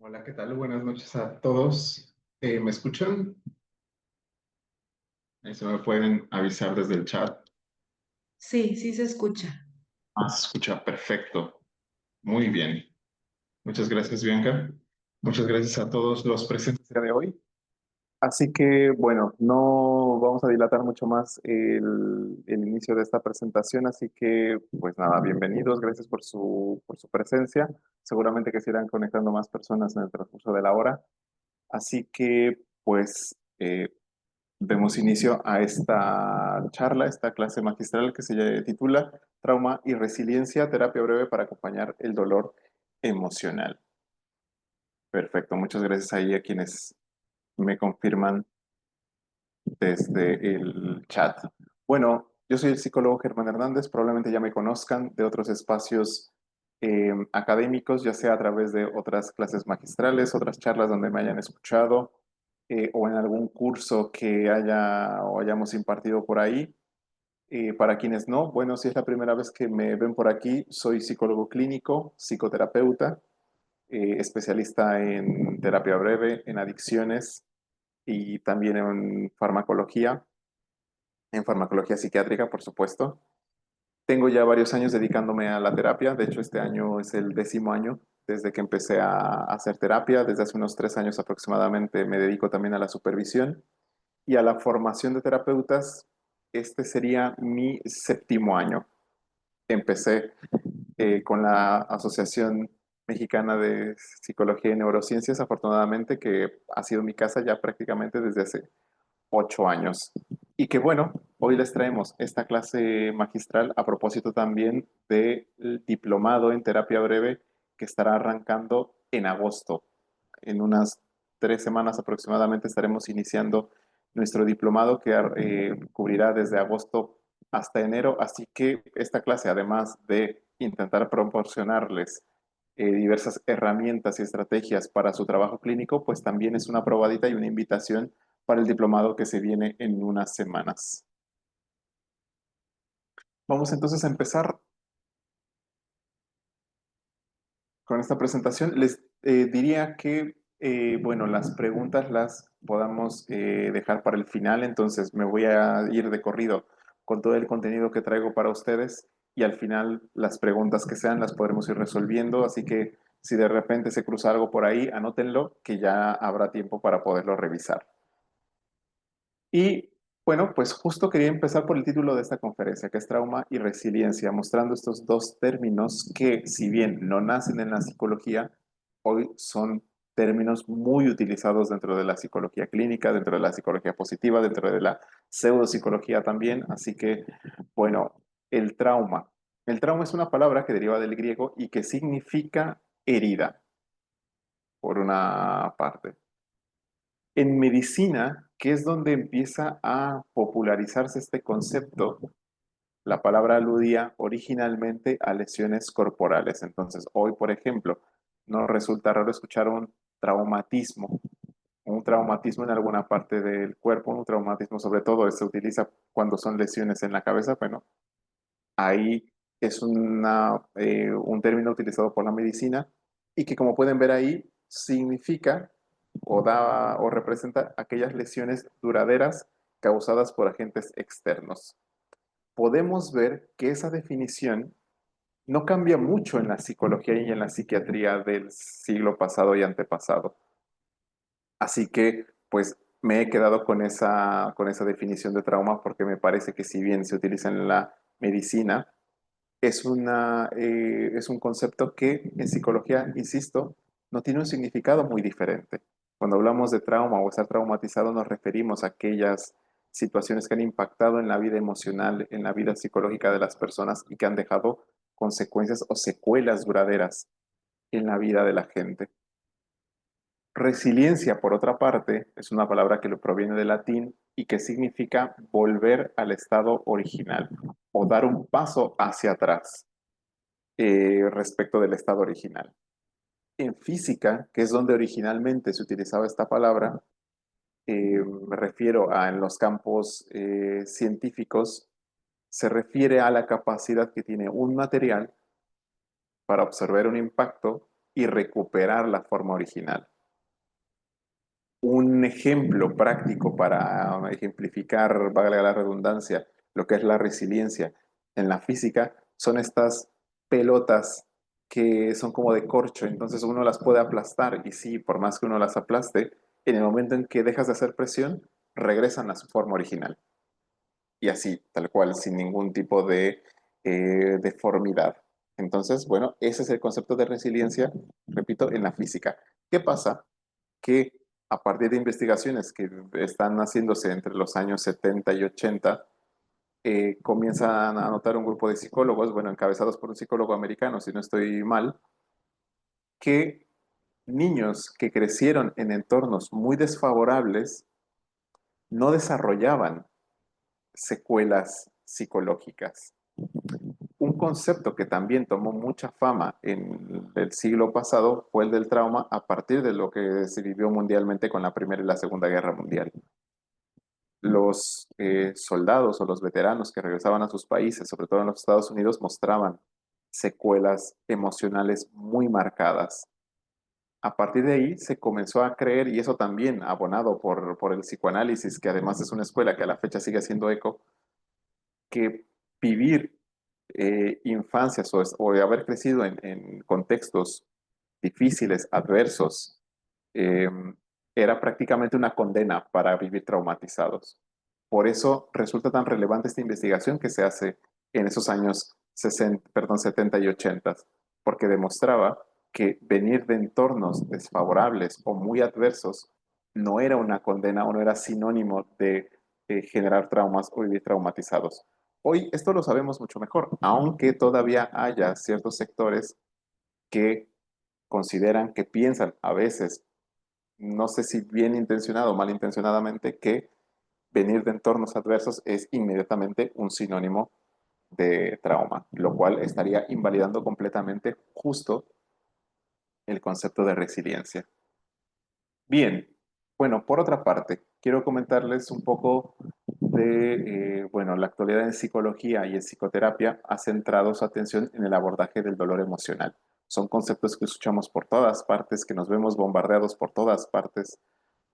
Hola, ¿qué tal? Buenas noches a todos. ¿Me escuchan? Ahí se me pueden avisar desde el chat. Sí, sí se escucha. Se escucha perfecto. Muy bien. Muchas gracias, Bianca. Muchas gracias a todos los presentes el día de hoy. Así que, bueno, no vamos a dilatar mucho más el inicio de esta presentación, así que, pues nada, bienvenidos, gracias por su presencia. Seguramente que se irán conectando más personas en el transcurso de la hora. Así que, pues, demos inicio a esta charla, esta clase magistral que se titula Trauma y Resiliencia, terapia breve para acompañar el dolor emocional. Perfecto, muchas gracias ahí a quienes me confirman desde el chat. Bueno, yo soy el psicólogo Germán Hernández, probablemente ya me conozcan de otros espacios académicos, ya sea a través de otras clases magistrales, otras charlas donde me hayan escuchado, o en algún curso que haya o hayamos impartido por ahí. Para quienes no, bueno, si es la primera vez que me ven por aquí, soy psicólogo clínico, psicoterapeuta, especialista en terapia breve, en adicciones y también en farmacología psiquiátrica, por supuesto. Tengo ya varios años dedicándome a la terapia, de hecho este año es el 10.º año desde que empecé a hacer terapia, desde hace unos 3 años aproximadamente me dedico también a la supervisión y a la formación de terapeutas. Este sería mi 7.º año. Empecé con la Asociación Mexicana de Psicología y Neurociencias, afortunadamente, que ha sido mi casa ya prácticamente desde hace 8 años. Y que bueno, hoy les traemos esta clase magistral a propósito también del diplomado en terapia breve que estará arrancando en agosto. En unas 3 semanas aproximadamente estaremos iniciando nuestro diplomado que cubrirá desde agosto hasta enero. Así que esta clase, además de intentar proporcionarles diversas herramientas y estrategias para su trabajo clínico, pues también es una probadita y una invitación para el diplomado que se viene en unas semanas. Vamos entonces a empezar con esta presentación. Les diría que, bueno, las preguntas las podamos dejar para el final, entonces me voy a ir de corrido con todo el contenido que traigo para ustedes y al final las preguntas que sean las podremos ir resolviendo, así que si de repente se cruza algo por ahí, anótenlo, que ya habrá tiempo para poderlo revisar. Y bueno, pues justo quería empezar por el título de esta conferencia, que es Trauma y Resiliencia, mostrando estos dos términos que, si bien no nacen en la psicología, hoy son términos muy utilizados dentro de la psicología clínica, dentro de la psicología positiva, dentro de la pseudopsicología también. Así que, bueno, el trauma. El trauma es una palabra que deriva del griego y que significa herida, por una parte. En medicina, que es donde empieza a popularizarse este concepto, la palabra aludía originalmente a lesiones corporales. Entonces, hoy, por ejemplo, nos resulta raro escuchar traumatismo, un traumatismo en alguna parte del cuerpo, un traumatismo sobre todo se utiliza cuando son lesiones en la cabeza. Bueno, ahí es un término utilizado por la medicina y que, como pueden ver ahí, significa o representa aquellas lesiones duraderas causadas por agentes externos. Podemos ver que esa definición no cambia mucho en la psicología y en la psiquiatría del siglo pasado y antepasado. Así que, pues, me he quedado con esa definición de trauma porque me parece que, si bien se utiliza en la medicina, es un concepto que en psicología, insisto, no tiene un significado muy diferente. Cuando hablamos de trauma o estar traumatizado, nos referimos a aquellas situaciones que han impactado en la vida emocional, en la vida psicológica de las personas y que han dejado consecuencias o secuelas duraderas en la vida de la gente. Resiliencia, por otra parte, es una palabra que lo proviene del latín y que significa volver al estado original o dar un paso hacia atrás respecto del estado original. En física, que es donde originalmente se utilizaba esta palabra, me refiero a en los campos científicos, se refiere a la capacidad que tiene un material para absorber un impacto y recuperar la forma original. Un ejemplo práctico para ejemplificar, valga la redundancia, lo que es la resiliencia en la física son estas pelotas que son como de corcho, entonces uno las puede aplastar y sí, por más que uno las aplaste, en el momento en que dejas de hacer presión, regresan a su forma original. Y así, tal cual, sin ningún tipo de deformidad. Entonces, bueno, ese es el concepto de resiliencia, repito, en la física. ¿Qué pasa? Que a partir de investigaciones que están haciéndose entre los años 70 y 80, comienzan a notar un grupo de psicólogos, bueno, encabezados por un psicólogo americano, si no estoy mal, que niños que crecieron en entornos muy desfavorables no desarrollaban secuelas psicológicas. Un concepto que también tomó mucha fama en el siglo pasado fue el del trauma a partir de lo que se vivió mundialmente con la Primera y la Segunda Guerra Mundial. Los soldados o los veteranos que regresaban a sus países, sobre todo en los Estados Unidos, mostraban secuelas emocionales muy marcadas. A partir de ahí se comenzó a creer, y eso también abonado por el psicoanálisis, que además es una escuela que a la fecha sigue haciendo eco, que vivir infancias o de haber crecido en contextos difíciles, adversos, eh, era prácticamente una condena para vivir traumatizados. Por eso resulta tan relevante esta investigación que se hace en esos años 60, perdón, 70 y 80, porque demostraba que venir de entornos desfavorables o muy adversos no era una condena o no era sinónimo de generar traumas o vivir traumatizados. Hoy esto lo sabemos mucho mejor, aunque todavía haya ciertos sectores que consideran, que piensan a veces, no sé si bien intencionado o mal intencionadamente, que venir de entornos adversos es inmediatamente un sinónimo de trauma, lo cual estaría invalidando completamente justo el concepto de resiliencia. Bien, bueno, por otra parte, quiero comentarles un poco de, bueno, la actualidad en psicología y en psicoterapia ha centrado su atención en el abordaje del dolor emocional. Son conceptos que escuchamos por todas partes, que nos vemos bombardeados por todas partes,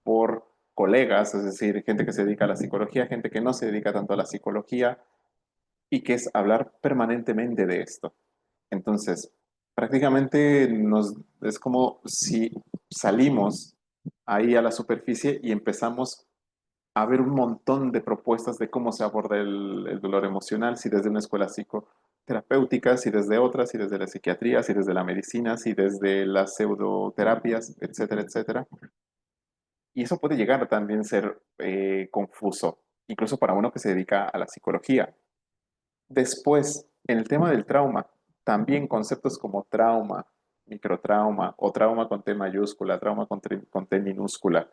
por colegas, es decir, gente que se dedica a la psicología, gente que no se dedica tanto a la psicología, y que es hablar permanentemente de esto. Entonces, prácticamente es como si salimos ahí a la superficie y empezamos a ver un montón de propuestas de cómo se aborda el dolor emocional, si desde una escuela psicoterapéutica, si desde otras, si desde la psiquiatría, si desde la medicina, si desde las pseudoterapias, etcétera, etcétera. Y eso puede llegar a también ser confuso, incluso para uno que se dedica a la psicología. Después, en el tema del trauma, también conceptos como trauma, microtrauma o trauma con T mayúscula, trauma con T minúscula,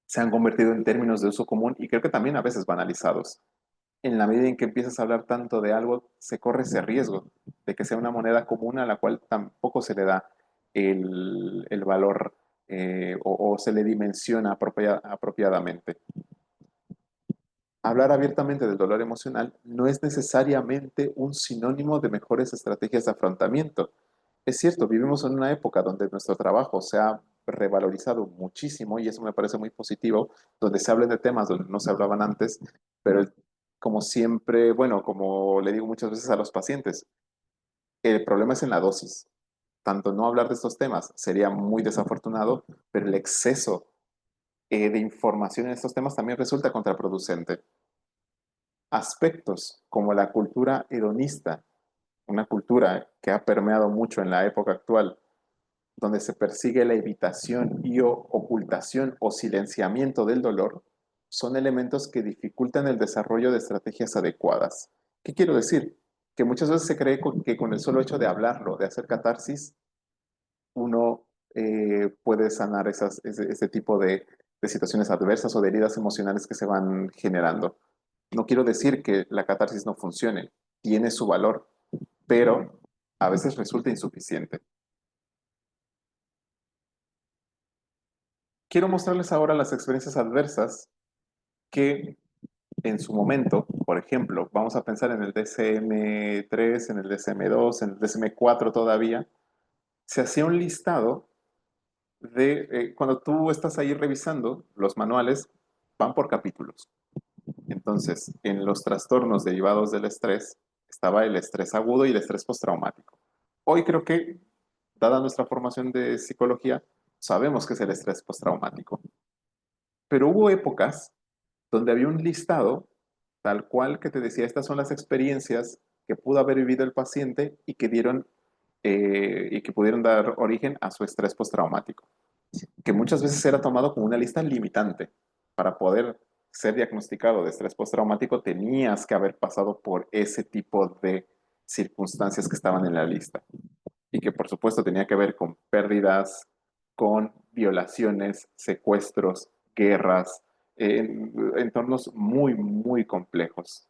se han convertido en términos de uso común y creo que también a veces banalizados. En la medida en que empiezas a hablar tanto de algo, se corre ese riesgo de que sea una moneda común a la cual tampoco se le da el valor o se le dimensiona apropiadamente. Hablar abiertamente del dolor emocional no es necesariamente un sinónimo de mejores estrategias de afrontamiento. Es cierto, vivimos en una época donde nuestro trabajo se ha revalorizado muchísimo y eso me parece muy positivo, donde se hablan de temas donde no se hablaban antes, pero como siempre, bueno, como le digo muchas veces a los pacientes, el problema es en la dosis. Tanto no hablar de estos temas sería muy desafortunado, pero el exceso de información en estos temas también resulta contraproducente. Aspectos como la cultura hedonista, una cultura que ha permeado mucho en la época actual, donde se persigue la evitación y o ocultación o silenciamiento del dolor, son elementos que dificultan el desarrollo de estrategias adecuadas. ¿Qué quiero decir? Que muchas veces se cree que con el solo hecho de hablarlo, de hacer catarsis, uno puede sanar ese tipo de situaciones adversas o de heridas emocionales que se van generando. No quiero decir que la catarsis no funcione, tiene su valor, pero a veces resulta insuficiente. Quiero mostrarles ahora las experiencias adversas que en su momento, por ejemplo, vamos a pensar en el DSM-3, en el DSM-2, en el DSM-4 todavía, se hacía un listado de, cuando tú estás ahí revisando, los manuales van por capítulos. Entonces, en los trastornos derivados del estrés estaba el estrés agudo y el estrés postraumático. Hoy creo que, dada nuestra formación de psicología, sabemos que es el estrés postraumático. Pero hubo épocas donde había un listado tal cual que te decía, estas son las experiencias que pudo haber vivido el paciente y que dieron y que pudieron dar origen a su estrés postraumático, que muchas veces era tomado como una lista limitante. Para poder ser diagnosticado de estrés postraumático tenías que haber pasado por ese tipo de circunstancias que estaban en la lista y que por supuesto tenía que ver con pérdidas, con violaciones, secuestros, guerras, entornos muy, muy complejos.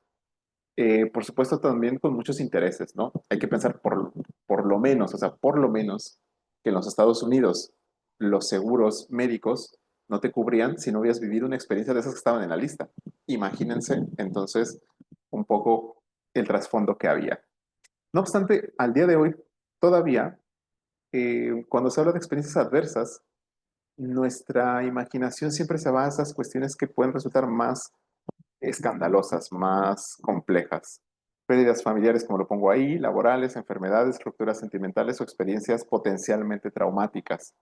Por supuesto también con muchos intereses, ¿no? Hay que pensar por lo menos, o sea, por lo menos que en los Estados Unidos los seguros médicos no te cubrían si no habías vivido una experiencia de esas que estaban en la lista. Imagínense entonces un poco el trasfondo que había. No obstante, al día de hoy, todavía, cuando se habla de experiencias adversas, nuestra imaginación siempre se va a esas cuestiones que pueden resultar más escandalosas, más complejas. Pérdidas familiares, como lo pongo ahí, laborales, enfermedades, rupturas sentimentales o experiencias potencialmente traumáticas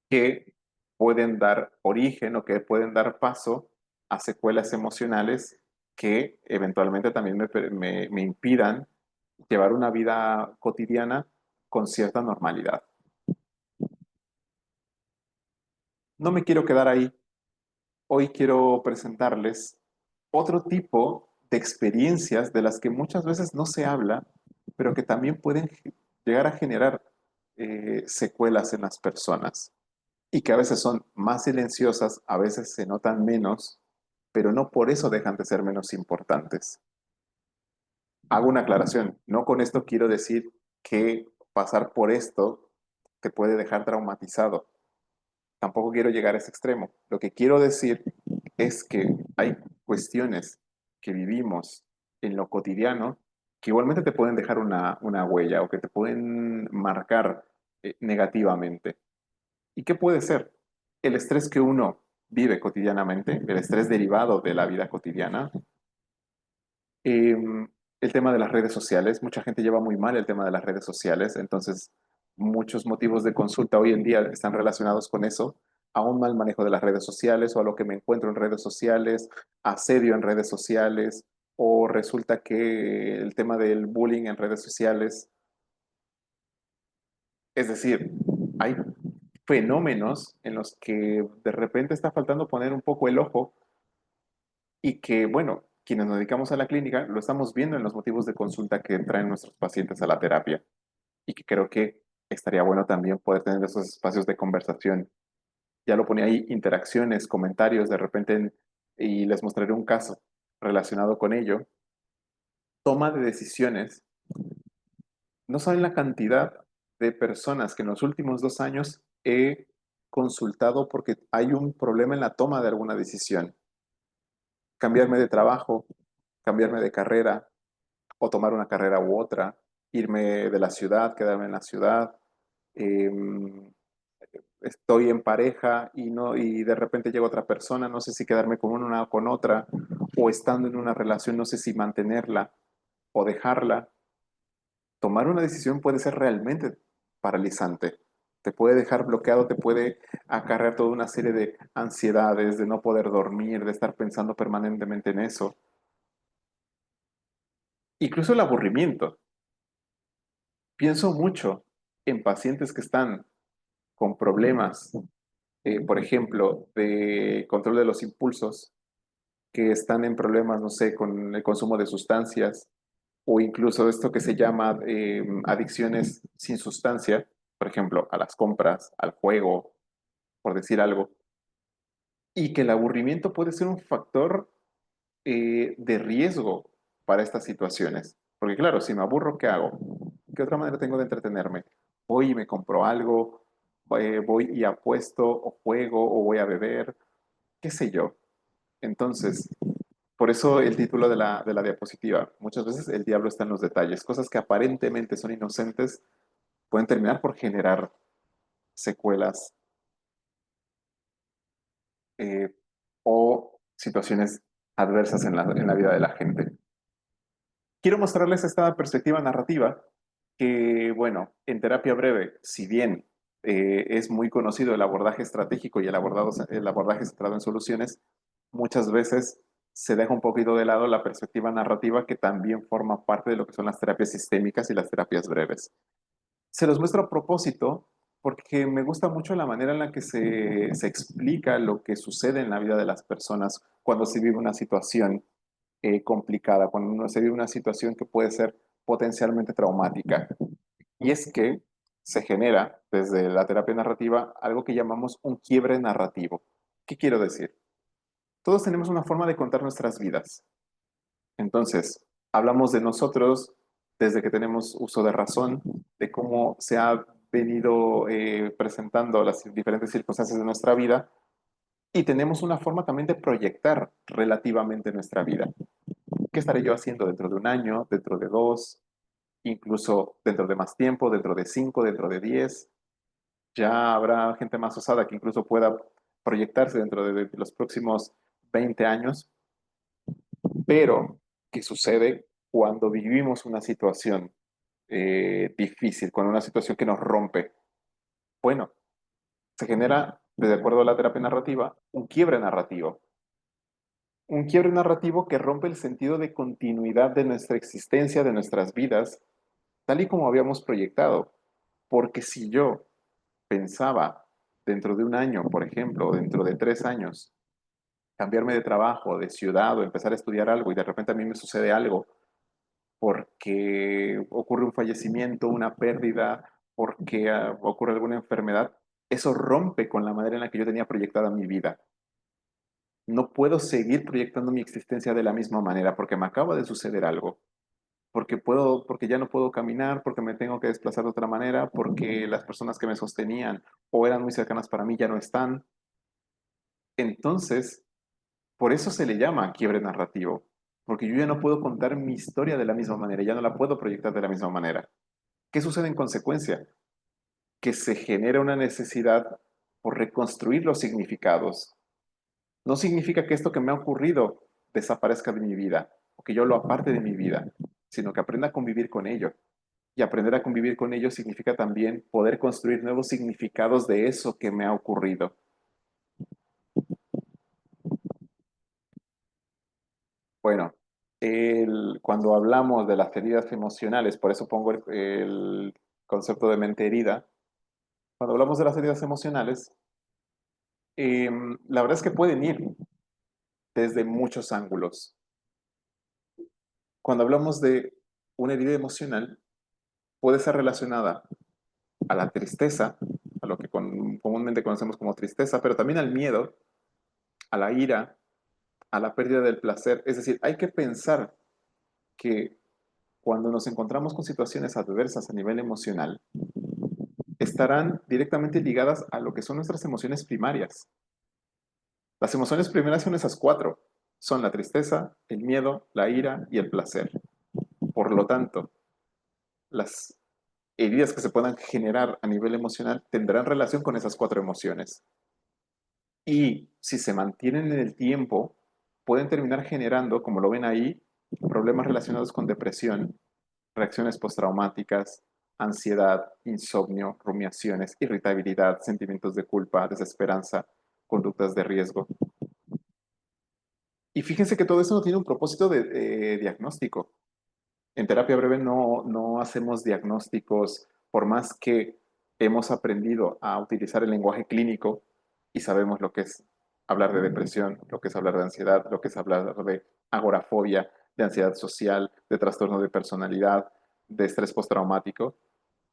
que pueden dar origen o que pueden dar paso a secuelas emocionales que eventualmente también me impidan llevar una vida cotidiana con cierta normalidad. No me quiero quedar ahí. Hoy quiero presentarles otro tipo de experiencias de las que muchas veces no se habla, pero que también pueden llegar a generar secuelas en las personas y que a veces son más silenciosas, a veces se notan menos, pero no por eso dejan de ser menos importantes. Hago una aclaración, no con esto quiero decir que pasar por esto te puede dejar traumatizado. Tampoco quiero llegar a ese extremo. Lo que quiero decir es que hay cuestiones que vivimos en lo cotidiano que igualmente te pueden dejar una huella o que te pueden marcar negativamente. ¿Y qué puede ser? El estrés que uno vive cotidianamente, el estrés derivado de la vida cotidiana, eh, el tema de las redes sociales, mucha gente lleva muy mal el tema de las redes sociales, entonces muchos motivos de consulta hoy en día están relacionados con eso, a un mal manejo de las redes sociales o a lo que me encuentro en redes sociales, asedio en redes sociales, o resulta que el tema del bullying en redes sociales, es decir, hay fenómenos en los que de repente está faltando poner un poco el ojo y que, bueno, quienes nos dedicamos a la clínica lo estamos viendo en los motivos de consulta que traen nuestros pacientes a la terapia y que creo que estaría bueno también poder tener esos espacios de conversación. Ya lo ponía ahí, interacciones, comentarios, de repente, y les mostraré un caso relacionado con ello. Toma de decisiones. No saben la cantidad de personas que en los últimos 2 años he consultado porque hay un problema en la toma de alguna decisión. Cambiarme de trabajo, cambiarme de carrera, o tomar una carrera u otra, irme de la ciudad, quedarme en la ciudad, eh, estoy en pareja y, no, y de repente llega otra persona, no sé si quedarme con una o con otra, o estando en una relación, no sé si mantenerla o dejarla. Tomar una decisión puede ser realmente paralizante. Te puede dejar bloqueado, te puede acarrear toda una serie de ansiedades, de no poder dormir, de estar pensando permanentemente en eso. Incluso el aburrimiento. Pienso mucho en pacientes que están con problemas, por ejemplo, de control de los impulsos, que están en problemas, no sé, con el consumo de sustancias o incluso esto que se llama adicciones sin sustancia, por ejemplo, a las compras, al juego, por decir algo, y que el aburrimiento puede ser un factor de riesgo para estas situaciones. Porque claro, si me aburro, ¿qué hago? ¿Qué otra manera tengo de entretenerme? Voy y me compro algo, voy y apuesto o juego o voy a beber, qué sé yo. Entonces, por eso el título de la diapositiva. Muchas veces el diablo está en los detalles. Cosas que aparentemente son inocentes pueden terminar por generar secuelas eh, o situaciones adversas en la vida de la gente. Quiero mostrarles esta perspectiva narrativa que, bueno, en terapia breve, si bien es muy conocido el abordaje estratégico y el abordaje centrado en soluciones, muchas veces se deja un poquito de lado la perspectiva narrativa que también forma parte de lo que son las terapias sistémicas y las terapias breves. Se los muestro a propósito porque me gusta mucho la manera en la que se explica lo que sucede en la vida de las personas cuando se vive una situación complicada, cuando uno se vive una situación que puede ser potencialmente traumática. Y es que se genera desde la terapia narrativa algo que llamamos un quiebre narrativo. ¿Qué quiero decir? Todos tenemos una forma de contar nuestras vidas. Entonces, hablamos de nosotros desde que tenemos uso de razón, de cómo se ha venido presentando las diferentes circunstancias de nuestra vida y tenemos una forma también de proyectar relativamente nuestra vida. ¿Qué estaré yo haciendo dentro de un año, dentro de dos, incluso dentro de más tiempo, dentro de 5, dentro de 10? Ya habrá gente más osada que incluso pueda proyectarse dentro de los próximos 20 años, pero ¿qué sucede cuando vivimos una situación difícil, con una situación que nos rompe? Bueno, se genera, de acuerdo a la terapia narrativa, un quiebre narrativo. Un quiebre narrativo que rompe el sentido de continuidad de nuestra existencia, de nuestras vidas, tal y como habíamos proyectado. Porque si yo pensaba dentro de un año, por ejemplo, o dentro de 3 años, cambiarme de trabajo, de ciudad o empezar a estudiar algo y de repente a mí me sucede algo porque ocurre un fallecimiento, una pérdida, porque ocurre alguna enfermedad, eso rompe con la manera en la que yo tenía proyectada mi vida. No puedo seguir proyectando mi existencia de la misma manera porque me acaba de suceder algo, porque ya no puedo caminar, porque me tengo que desplazar de otra manera, porque las personas que me sostenían o eran muy cercanas para mí ya no están. Entonces, por eso se le llama quiebre narrativo, porque yo ya no puedo contar mi historia de la misma manera, ya no la puedo proyectar de la misma manera. ¿Qué sucede en consecuencia? Que se genera una necesidad por reconstruir los significados. No significa que esto que me ha ocurrido desaparezca de mi vida o que yo lo aparte de mi vida, sino que aprenda a convivir con ello. Y aprender a convivir con ello significa también poder construir nuevos significados de eso que me ha ocurrido. Bueno, cuando hablamos de las heridas emocionales, por eso pongo el concepto de mente herida, cuando hablamos de las heridas emocionales, la verdad es que pueden ir desde muchos ángulos. Cuando hablamos de una herida emocional, puede ser relacionada a la tristeza, a lo que comúnmente conocemos como tristeza, pero también al miedo, a la ira, a la pérdida del placer. Es decir, hay que pensar que cuando nos encontramos con situaciones adversas a nivel emocional, estarán directamente ligadas a lo que son nuestras emociones primarias. Las emociones primarias son esas cuatro. Son la tristeza, el miedo, la ira y el placer. Por lo tanto, las heridas que se puedan generar a nivel emocional tendrán relación con esas cuatro emociones. Y si se mantienen en el tiempo, pueden terminar generando, como lo ven ahí, problemas relacionados con depresión, reacciones postraumáticas, ansiedad, insomnio, rumiaciones, irritabilidad, sentimientos de culpa, desesperanza, conductas de riesgo. Y fíjense que todo eso no tiene un propósito de diagnóstico. En terapia breve no hacemos diagnósticos, por más que hemos aprendido a utilizar el lenguaje clínico y sabemos lo que es hablar de depresión, lo que es hablar de ansiedad, lo que es hablar de agorafobia, de ansiedad social, de trastorno de personalidad, de estrés postraumático.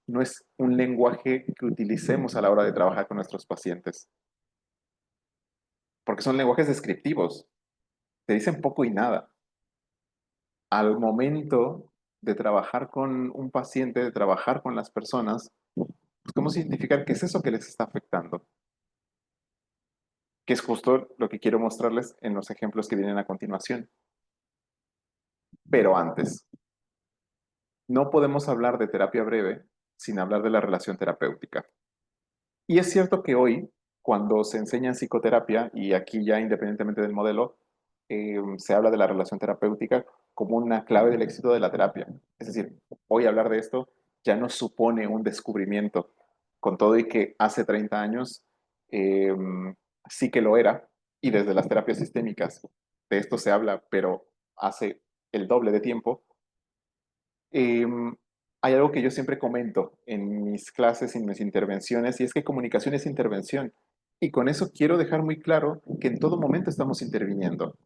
No es un lenguaje que utilicemos a la hora de trabajar con nuestros pacientes, porque son lenguajes descriptivos, te dicen poco y nada. Al momento de trabajar con un paciente, de trabajar con las personas, buscamos identificar qué es eso que les está afectando, que es justo lo que quiero mostrarles en los ejemplos que vienen a continuación. Pero antes, no podemos hablar de terapia breve sin hablar de la relación terapéutica. Y es cierto que hoy, cuando se enseña en psicoterapia, y aquí ya independientemente del modelo, se habla de la relación terapéutica como una clave del éxito de la terapia. Es decir, hoy hablar de esto ya no supone un descubrimiento, con todo y que hace 30 años eh, sí que lo era, y desde las terapias sistémicas de esto se habla, pero hace el doble de tiempo. Eh, Hay algo que yo siempre comento en mis clases y en mis intervenciones, y es que comunicación es intervención. Y con eso quiero dejar muy claro que en todo momento estamos interviniendo,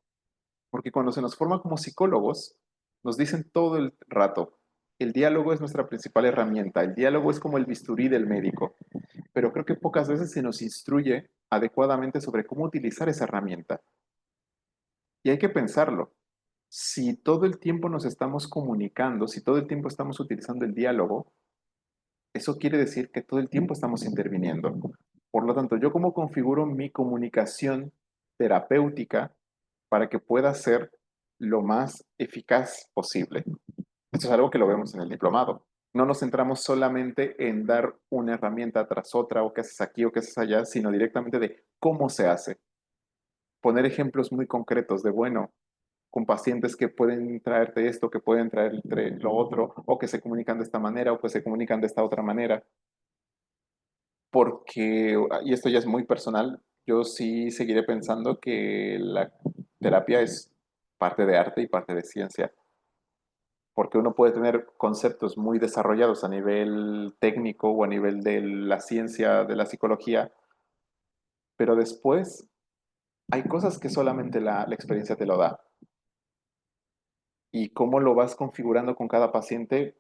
porque cuando se nos forma como psicólogos, nos dicen todo el rato, el diálogo es nuestra principal herramienta, el diálogo es como el bisturí del médico, pero creo que pocas veces se nos instruye adecuadamente sobre cómo utilizar esa herramienta. Y hay que pensarlo. Si todo el tiempo nos estamos comunicando, si todo el tiempo estamos utilizando el diálogo, eso quiere decir que todo el tiempo estamos interviniendo. Por lo tanto, ¿yo cómo configuro mi comunicación terapéutica para que pueda ser lo más eficaz posible? Esto es algo que lo vemos en el diplomado. No nos centramos solamente en dar una herramienta tras otra, o qué haces aquí o qué haces allá, sino directamente de cómo se hace. Poner ejemplos muy concretos de, bueno, con pacientes que pueden traerte esto, que pueden traerte lo otro, o que se comunican de esta manera, o que se comunican de esta otra manera, porque, y esto ya es muy personal, yo sí seguiré pensando que la terapia es parte de arte y parte de ciencia, porque uno puede tener conceptos muy desarrollados a nivel técnico o a nivel de la ciencia, de la psicología, pero después hay cosas que solamente la experiencia te lo da. Y cómo lo vas configurando con cada paciente,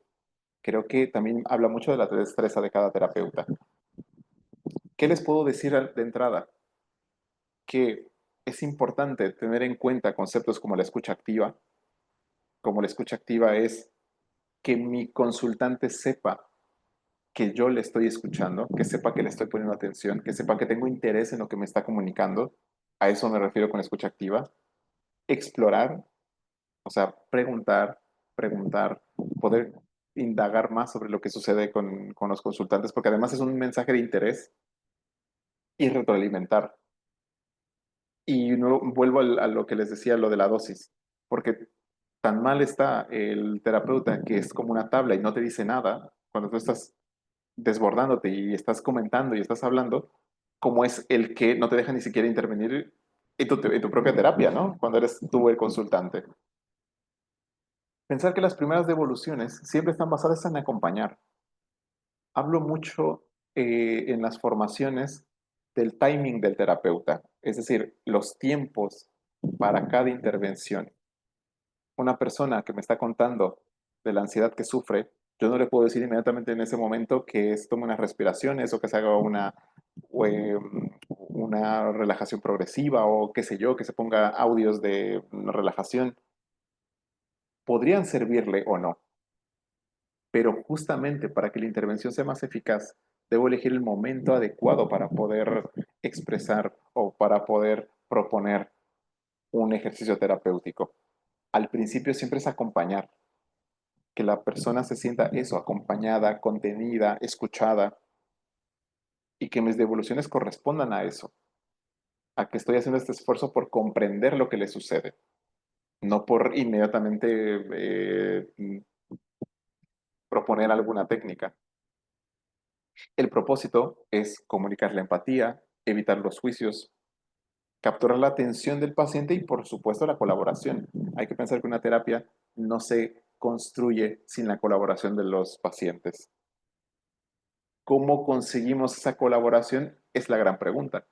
creo que también habla mucho de la destreza de cada terapeuta. ¿Qué les puedo decir de entrada? Que es importante tener en cuenta conceptos como la escucha activa. Como la escucha activa es que mi consultante sepa que yo le estoy escuchando, que sepa que le estoy poniendo atención, que sepa que tengo interés en lo que me está comunicando. A eso me refiero con escucha activa. Explorar, o sea, preguntar, poder indagar más sobre lo que sucede con los consultantes, porque además es un mensaje de interés y retroalimentar. Y no, vuelvo a lo que les decía, lo de la dosis, porque tan mal está el terapeuta que es como una tabla y no te dice nada cuando tú estás desbordándote y estás comentando y estás hablando, como es el que no te deja ni siquiera intervenir en tu propia terapia, ¿no? Cuando eres tú el consultante. Pensar que las primeras devoluciones siempre están basadas en acompañar. Hablo mucho en las formaciones del timing del terapeuta, es decir, los tiempos para cada intervención. Una persona que me está contando de la ansiedad que sufre, yo no le puedo decir inmediatamente en ese momento que tome unas respiraciones o que se haga una relajación progresiva o qué sé yo, que se ponga audios de relajación. Podrían servirle o no, pero justamente para que la intervención sea más eficaz, debo elegir el momento adecuado para poder expresar o para poder proponer un ejercicio terapéutico. Al principio siempre es acompañar, que la persona se sienta eso, acompañada, contenida, escuchada, y que mis devoluciones correspondan a eso, a que estoy haciendo este esfuerzo por comprender lo que le sucede, no por inmediatamente proponer alguna técnica. El propósito es comunicar la empatía, evitar los juicios, capturar la atención del paciente y, por supuesto, la colaboración. Hay que pensar que una terapia no se construye sin la colaboración de los pacientes. ¿Cómo conseguimos esa colaboración? Es la gran pregunta.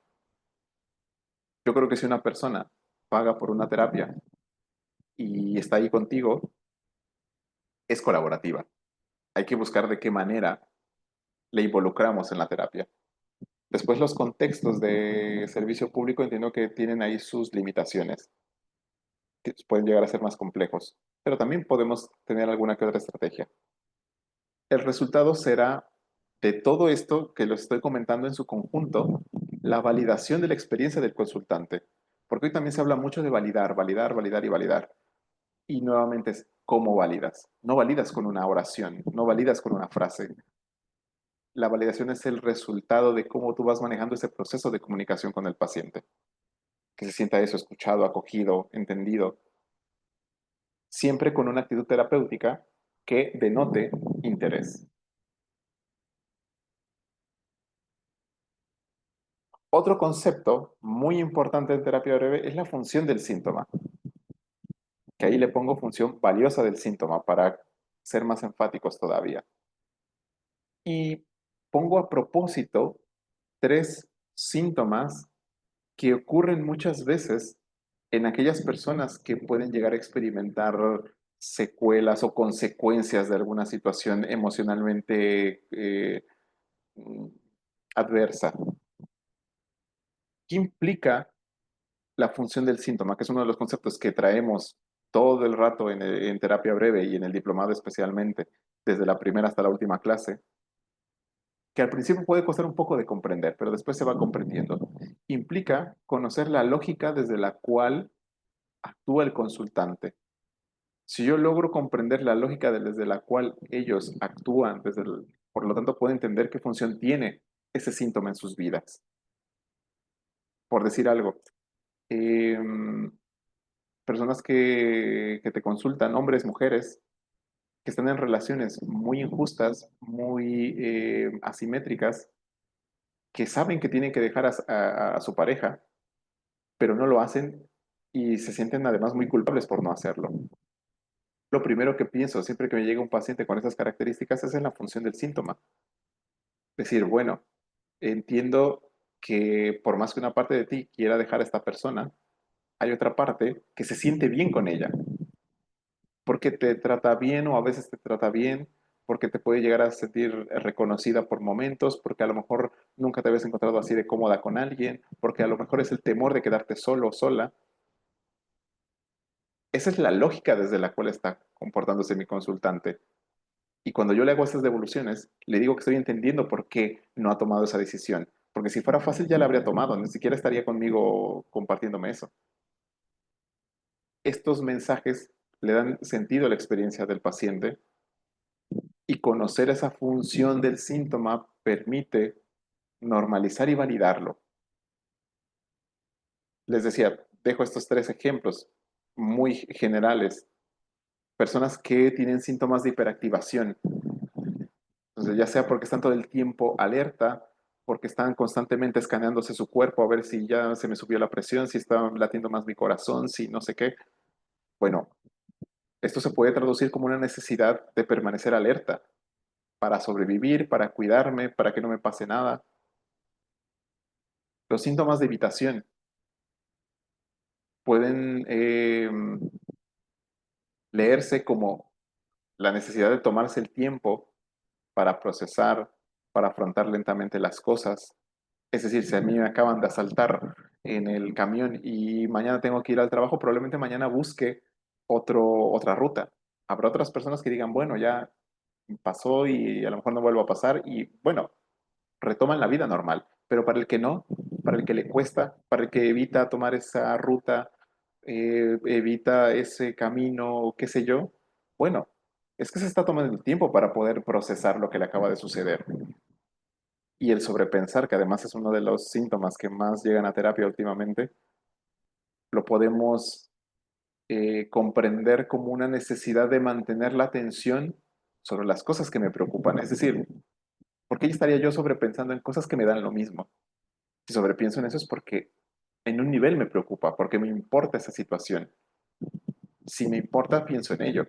Yo creo que si una persona paga por una terapia y está ahí contigo, es colaborativa. Hay que buscar de qué manera le involucramos en la terapia. Después los contextos de servicio público entiendo que tienen ahí sus limitaciones, que pueden llegar a ser más complejos, pero también podemos tener alguna que otra estrategia. El resultado será de todo esto que lo estoy comentando en su conjunto, la validación de la experiencia del consultante, porque hoy también se habla mucho de validar, validar, validar y validar. Y nuevamente es cómo validas. No validas con una oración, no validas con una frase, La validación es el resultado de cómo tú vas manejando ese proceso de comunicación con el paciente, que se sienta eso, escuchado, acogido, entendido, siempre con una actitud terapéutica que denote interés. Otro concepto muy importante en terapia breve es la función del síntoma, que ahí le pongo función valiosa del síntoma para ser más enfáticos todavía. Y pongo a propósito tres síntomas que ocurren muchas veces en aquellas personas que pueden llegar a experimentar secuelas o consecuencias de alguna situación emocionalmente mm, adversa. ¿Qué implica la función del síntoma? Que es uno de los conceptos que traemos todo el rato en terapia breve y en el diplomado especialmente, desde la primera hasta la última clase, que al principio puede costar un poco de comprender, pero después se va comprendiendo. Implica conocer la lógica desde la cual actúa el consultante. Si yo logro comprender la lógica desde la cual ellos actúan, por lo tanto puedo entender qué función tiene ese síntoma en sus vidas. Por decir algo, eh, personas que te consultan, hombres, mujeres, que están en relaciones muy injustas, muy asimétricas, que saben que tienen que dejar a su pareja, pero no lo hacen y se sienten además muy culpables por no hacerlo. Lo primero que pienso siempre que me llega un paciente con esas características es en la función del síntoma. Decir, bueno, entiendo que por más que una parte de ti quiera dejar a esta persona, hay otra parte que se siente bien con ella, porque te trata bien o a veces te trata bien, porque te puede llegar a sentir reconocida por momentos, porque a lo mejor nunca te habías encontrado así de cómoda con alguien, porque a lo mejor es el temor de quedarte solo o sola. Esa es la lógica desde la cual está comportándose mi consultante. Y cuando yo le hago estas devoluciones, le digo que estoy entendiendo por qué no ha tomado esa decisión. Porque si fuera fácil ya la habría tomado, ni siquiera estaría conmigo compartiéndome eso. Estos mensajes le dan sentido a la experiencia del paciente y conocer esa función del síntoma permite normalizar y validarlo. Les decía, dejo estos tres ejemplos muy generales. Personas que tienen síntomas de hiperactivación. Entonces, ya sea porque están todo el tiempo alerta, porque están constantemente escaneándose su cuerpo a ver si ya se me subió la presión, si está latiendo más mi corazón, si no sé qué. Bueno, esto se puede traducir como una necesidad de permanecer alerta para sobrevivir, para cuidarme, para que no me pase nada. Los síntomas de evitación pueden leerse como la necesidad de tomarse el tiempo para procesar, para afrontar lentamente las cosas. Es decir, si a mí me acaban de asaltar en el camión y mañana tengo que ir al trabajo, probablemente mañana busque otra ruta. Habrá otras personas que digan, bueno, ya pasó y a lo mejor no vuelvo a pasar y bueno, retoman la vida normal. Pero para el que no, para el que le cuesta, para el que evita tomar esa ruta, evita ese camino, qué sé yo, bueno, es que se está tomando el tiempo para poder procesar lo que le acaba de suceder. Y el sobrepensar, que además es uno de los síntomas que más llegan a terapia últimamente, lo podemos comprender como una necesidad de mantener la atención sobre las cosas que me preocupan. Es decir, ¿por qué estaría yo sobrepensando en cosas que me dan lo mismo? Si sobrepienso en eso es porque en un nivel me preocupa, porque me importa esa situación. Si me importa, pienso en ello.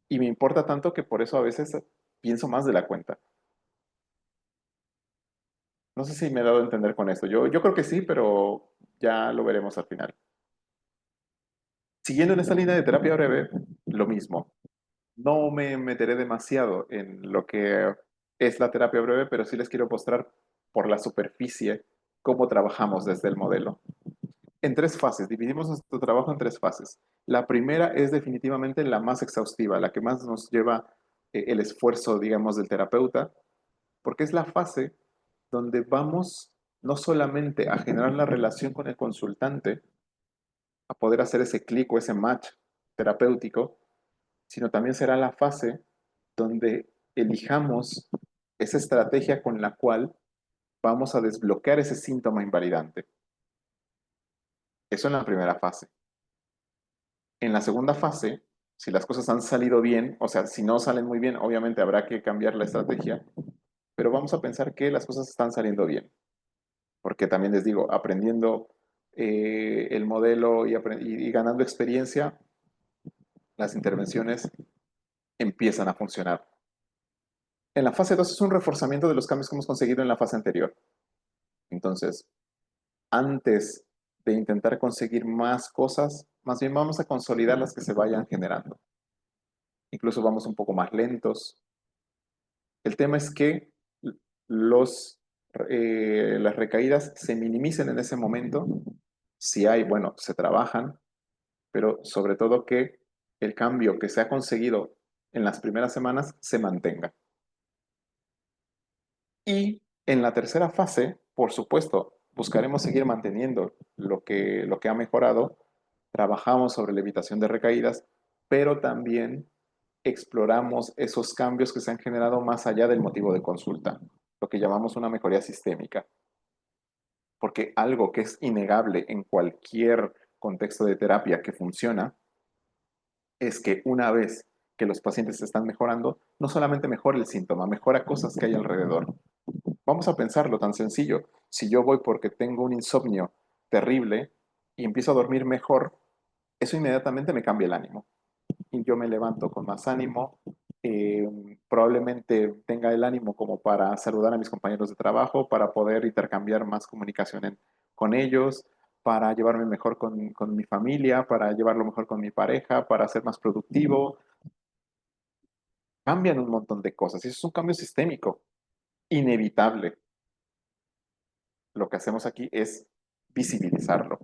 Y me importa tanto que por eso a veces pienso más de la cuenta. No sé si me he dado a entender con esto. Yo creo que sí, pero ya lo veremos al final. Siguiendo en esta línea de terapia breve, lo mismo. No me meteré demasiado en lo que es la terapia breve, pero sí les quiero mostrar por la superficie cómo trabajamos desde el modelo. En tres fases, dividimos nuestro trabajo en tres fases. La primera es definitivamente la más exhaustiva, la que más nos lleva el esfuerzo, digamos, del terapeuta, porque es la fase donde vamos no solamente a generar la relación con el consultante, a poder hacer ese clic o ese match terapéutico, sino también será la fase donde elijamos esa estrategia con la cual vamos a desbloquear ese síntoma invalidante. Eso en la primera fase. En la segunda fase, si las cosas han salido bien, o sea, si no salen muy bien, obviamente habrá que cambiar la estrategia, pero vamos a pensar que las cosas están saliendo bien, porque también les digo, aprendiendo el modelo y ganando experiencia, las intervenciones empiezan a funcionar. En la fase 2 es un reforzamiento de los cambios que hemos conseguido en la fase anterior. Entonces, antes de intentar conseguir más cosas, más bien vamos a consolidar las que se vayan generando. Incluso vamos un poco más lentos. El tema es que los, las recaídas se minimicen en ese momento. Si hay, bueno, se trabajan, pero sobre todo que el cambio que se ha conseguido en las primeras semanas se mantenga. Y en la tercera fase, por supuesto, buscaremos seguir manteniendo lo que ha mejorado. Trabajamos sobre la evitación de recaídas, pero también exploramos esos cambios que se han generado más allá del motivo de consulta, lo que llamamos una mejoría sistémica. Porque algo que es innegable en cualquier contexto de terapia que funciona es que una vez que los pacientes están mejorando, no solamente mejora el síntoma, mejora cosas que hay alrededor. Vamos a pensarlo tan sencillo. Si yo voy porque tengo un insomnio terrible y empiezo a dormir mejor, eso inmediatamente me cambia el ánimo. Y yo me levanto con más ánimo, eh, probablemente tenga el ánimo como para saludar a mis compañeros de trabajo, para poder intercambiar más comunicación con ellos, para llevarme mejor con mi familia, para llevarlo mejor con mi pareja, para ser más productivo. Cambian un montón de cosas y eso es un cambio sistémico, inevitable. Lo que hacemos aquí es visibilizarlo,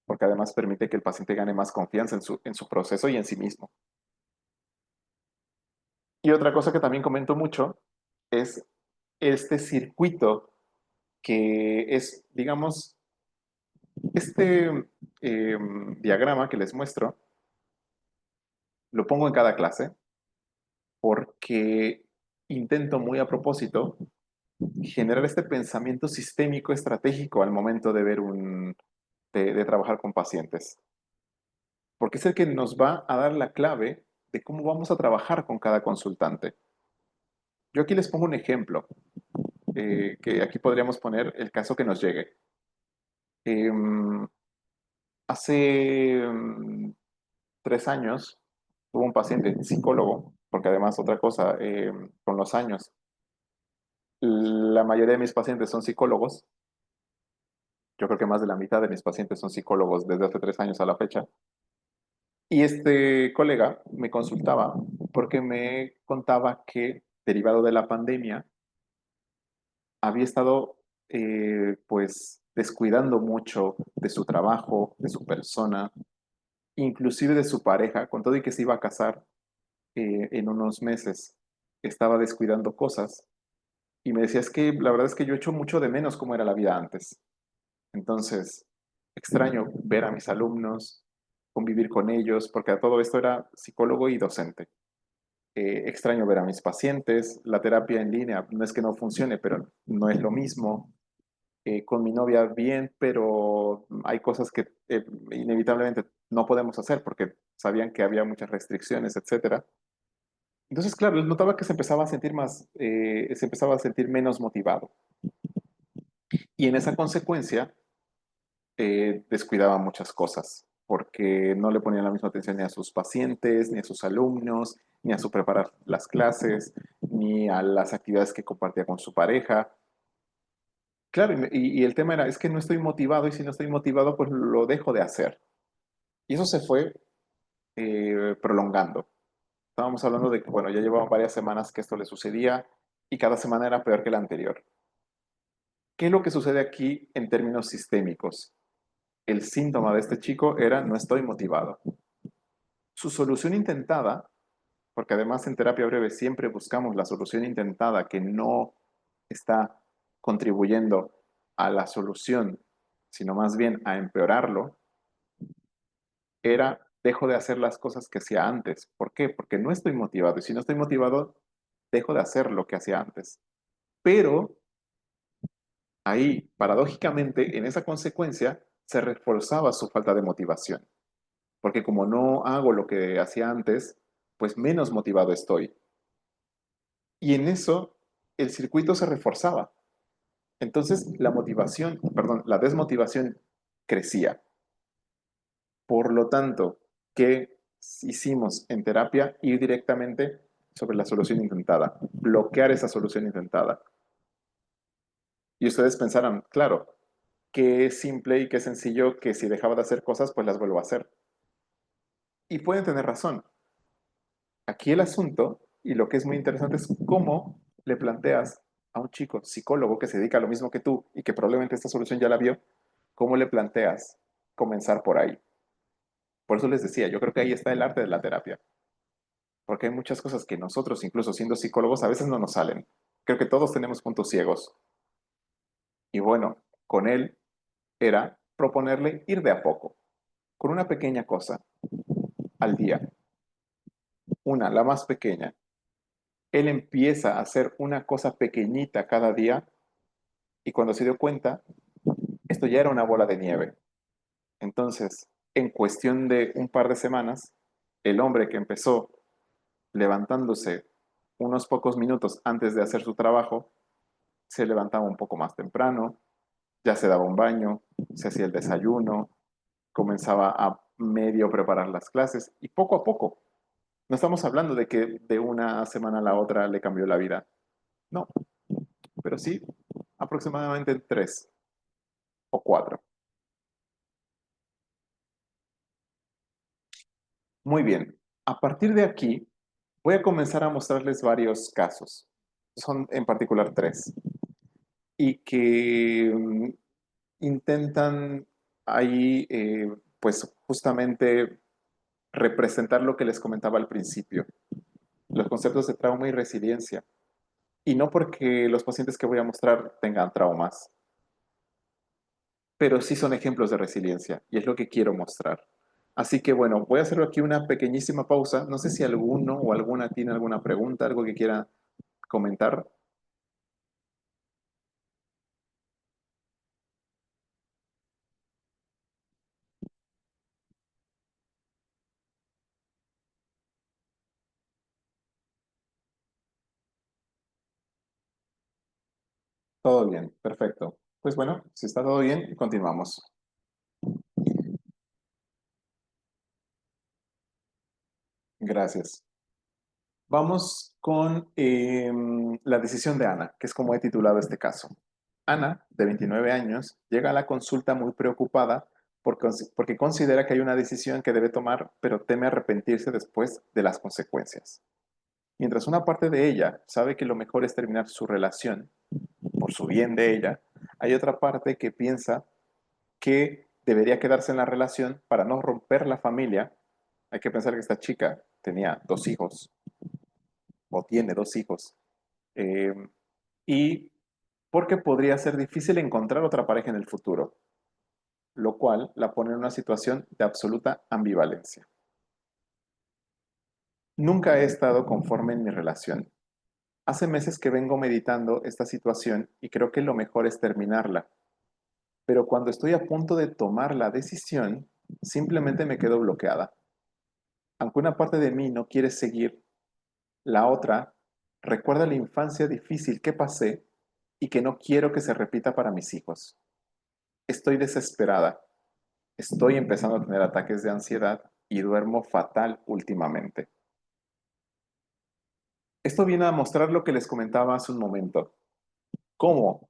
porque además permite que el paciente gane más confianza en su proceso y en sí mismo. Y otra cosa que también comento mucho es este circuito que es, digamos, este diagrama que les muestro, lo pongo en cada clase porque intento muy a propósito generar este pensamiento sistémico estratégico al momento de ver de trabajar con pacientes. Porque es el que nos va a dar la clave de cómo vamos a trabajar con cada consultante. Yo aquí les pongo un ejemplo, que aquí podríamos poner el caso que nos llegue. Em, hace 3 años tuvo un paciente psicólogo, porque además otra cosa, con los años, la mayoría de mis pacientes son psicólogos. Yo creo que más de la mitad de mis pacientes son psicólogos desde hace 3 años a la fecha. Y este colega me consultaba porque me contaba que, derivado de la pandemia, había estado pues descuidando mucho de su trabajo, de su persona, inclusive de su pareja, con todo y que se iba a casar en unos meses, estaba descuidando cosas y me decía, es que la verdad es que yo echo mucho de menos cómo era la vida antes. Entonces, extraño ver a mis alumnos, convivir con ellos, porque a todo esto era psicólogo y docente. Extraño ver a mis pacientes, la terapia en línea no es que no funcione, pero no es lo mismo. Con mi novia bien, pero hay cosas que inevitablemente no podemos hacer porque sabían que había muchas restricciones, etcétera. Entonces, claro, él notaba que se empezaba a sentir se empezaba a sentir menos motivado. Y en esa consecuencia, descuidaba muchas cosas, porque no le ponía la misma atención ni a sus pacientes, ni a sus alumnos, ni a su preparar las clases, ni a las actividades que compartía con su pareja. Claro, y el tema era, es que no estoy motivado y si no estoy motivado, pues lo dejo de hacer. Y eso se fue prolongando. Estábamos hablando de que, bueno, ya llevaban varias semanas que esto le sucedía y cada semana era peor que la anterior. ¿Qué es lo que sucede aquí en términos sistémicos? El síntoma de este chico era no estoy motivado. Su solución intentada, porque además en terapia breve siempre buscamos la solución intentada que no está contribuyendo a la solución, sino más bien a empeorarlo, era dejo de hacer las cosas que hacía antes. ¿Por qué? Porque no estoy motivado. Y si no estoy motivado, dejo de hacer lo que hacía antes. Pero ahí, paradójicamente, en esa consecuencia, se reforzaba su falta de motivación, porque como no hago lo que hacía antes, pues menos motivado estoy. Y en eso el circuito se reforzaba. Entonces la motivación, perdón, la desmotivación crecía. Por lo tanto, ¿qué hicimos en terapia? Ir directamente sobre la solución intentada, bloquear esa solución intentada. Y ustedes pensarán, claro, qué simple y qué sencillo que si dejaba de hacer cosas, pues las vuelvo a hacer. Y pueden tener razón. Aquí el asunto, y lo que es muy interesante, es cómo le planteas a un chico psicólogo que se dedica a lo mismo que tú y que probablemente esta solución ya la vio, cómo le planteas comenzar por ahí. Por eso les decía, yo creo que ahí está el arte de la terapia, porque hay muchas cosas que nosotros, incluso siendo psicólogos, a veces no nos salen. Creo que todos tenemos puntos ciegos. Y bueno, con él era proponerle ir de a poco, con una pequeña cosa al día, una, la más pequeña. Él empieza a hacer una cosa pequeñita cada día y cuando se dio cuenta, esto ya era una bola de nieve. Entonces, en cuestión de un par de semanas, el hombre que empezó levantándose unos pocos minutos antes de hacer su trabajo, se levantaba un poco más temprano, ya se daba un baño, se hacía el desayuno, comenzaba a medio preparar las clases y poco a poco. No estamos hablando de que de una semana a la otra le cambió la vida. No, pero sí aproximadamente en 3 o 4. Muy bien. A partir de aquí, voy a comenzar a mostrarles varios casos. Son en particular 3. Y que intentan ahí, pues justamente representar lo que les comentaba al principio, los conceptos de trauma y resiliencia. Y no porque los pacientes que voy a mostrar tengan traumas, pero sí son ejemplos de resiliencia y es lo que quiero mostrar. Así que bueno, voy a hacer aquí una pequeñísima pausa. No sé si alguno o alguna tiene alguna pregunta, algo que quiera comentar. Todo bien, perfecto. Pues bueno, si está todo bien, continuamos. Gracias. Vamos con la decisión de Ana, que es como he titulado este caso. Ana, de 29 años, llega a la consulta muy preocupada porque considera que hay una decisión que debe tomar, pero teme arrepentirse después de las consecuencias. Mientras una parte de ella sabe que lo mejor es terminar su relación, por su bien de ella, hay otra parte que piensa que debería quedarse en la relación para no romper la familia. Hay que pensar que esta chica tenía 2 hijos o tiene 2 hijos. eh, y porque podría ser difícil encontrar otra pareja en el futuro, lo cual la pone en una situación de absoluta ambivalencia. Nunca he estado conforme en mi relación. Hace meses que vengo meditando esta situación y creo que lo mejor es terminarla, pero cuando estoy a punto de tomar la decisión, simplemente me quedo bloqueada. Aunque una parte de mí no quiere seguir, la otra recuerda la infancia difícil que pasé y que no quiero que se repita para mis hijos. Estoy desesperada. Estoy empezando a tener ataques de ansiedad y duermo fatal últimamente. Esto viene a mostrar lo que les comentaba hace un momento, cómo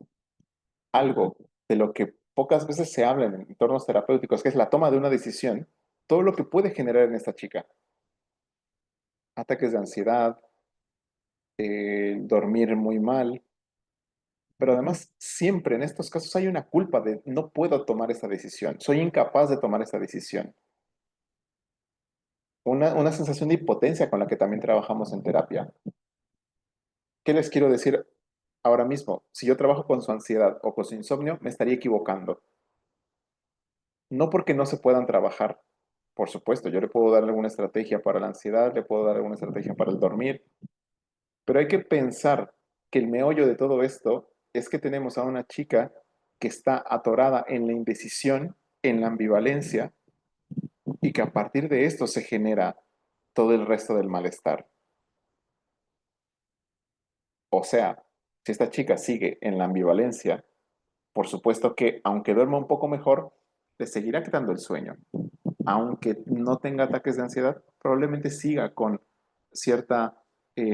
algo de lo que pocas veces se habla en entornos terapéuticos, que es la toma de una decisión, todo lo que puede generar en esta chica. Ataques de ansiedad, dormir muy mal, pero además siempre en estos casos hay una culpa de no puedo tomar esta decisión, soy incapaz de tomar esta decisión. Una sensación de impotencia con la que también trabajamos en terapia. ¿Qué les quiero decir ahora mismo? Si yo trabajo con su ansiedad o con su insomnio, me estaría equivocando. No porque no se puedan trabajar, por supuesto, yo le puedo dar alguna estrategia para la ansiedad, le puedo dar alguna estrategia para el dormir, Pero hay que pensar que el meollo de todo esto es que tenemos a una chica que está atorada en la indecisión, en la ambivalencia, y que a partir de esto se genera todo el resto del malestar. O sea, si esta chica sigue en la ambivalencia, por supuesto que aunque duerma un poco mejor, le seguirá quitando el sueño. Aunque no tenga ataques de ansiedad, probablemente siga con cierta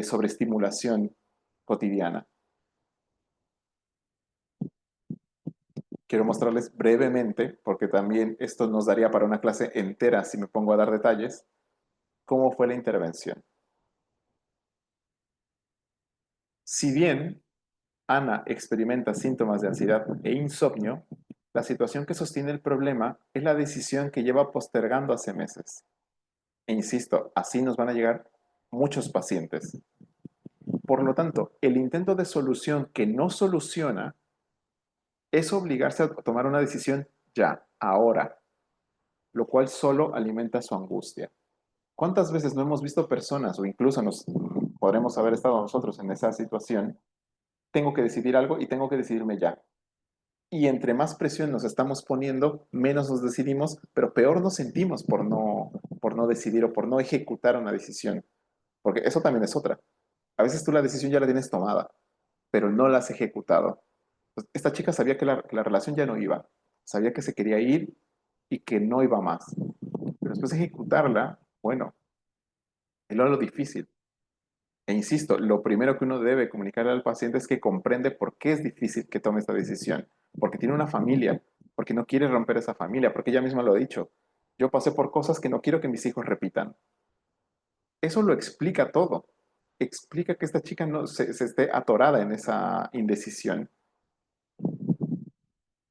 sobreestimulación cotidiana. Quiero mostrarles brevemente, porque también esto nos daría para una clase entera si me pongo a dar detalles, cómo fue la intervención. Si bien Ana experimenta síntomas de ansiedad e insomnio, la situación que sostiene el problema es la decisión que lleva postergando hace meses. E insisto, así nos van a llegar muchos pacientes. Por lo tanto, el intento de solución que no soluciona es obligarse a tomar una decisión ya, ahora, lo cual solo alimenta su angustia. ¿Cuántas veces no hemos visto personas, o incluso nos podremos haber estado nosotros en esa situación? Tengo que decidir algo y tengo que decidirme ya. Y entre más presión nos estamos poniendo, menos nos decidimos, pero peor nos sentimos por no decidir o por no ejecutar una decisión. Porque eso también es otra. A veces tú la decisión ya la tienes tomada, pero no la has ejecutado. Pues, esta chica sabía que la relación ya no iba, sabía que se quería ir y que no iba más. Pero después de ejecutarla, bueno, es lo difícil. E insisto, lo primero que uno debe comunicarle al paciente es que comprende por qué es difícil que tome esta decisión. Porque tiene una familia, porque no quiere romper esa familia, porque ella misma lo ha dicho. Yo pasé por cosas que no quiero que mis hijos repitan. Eso lo explica todo. Explica que esta chica no se esté atorada en esa indecisión.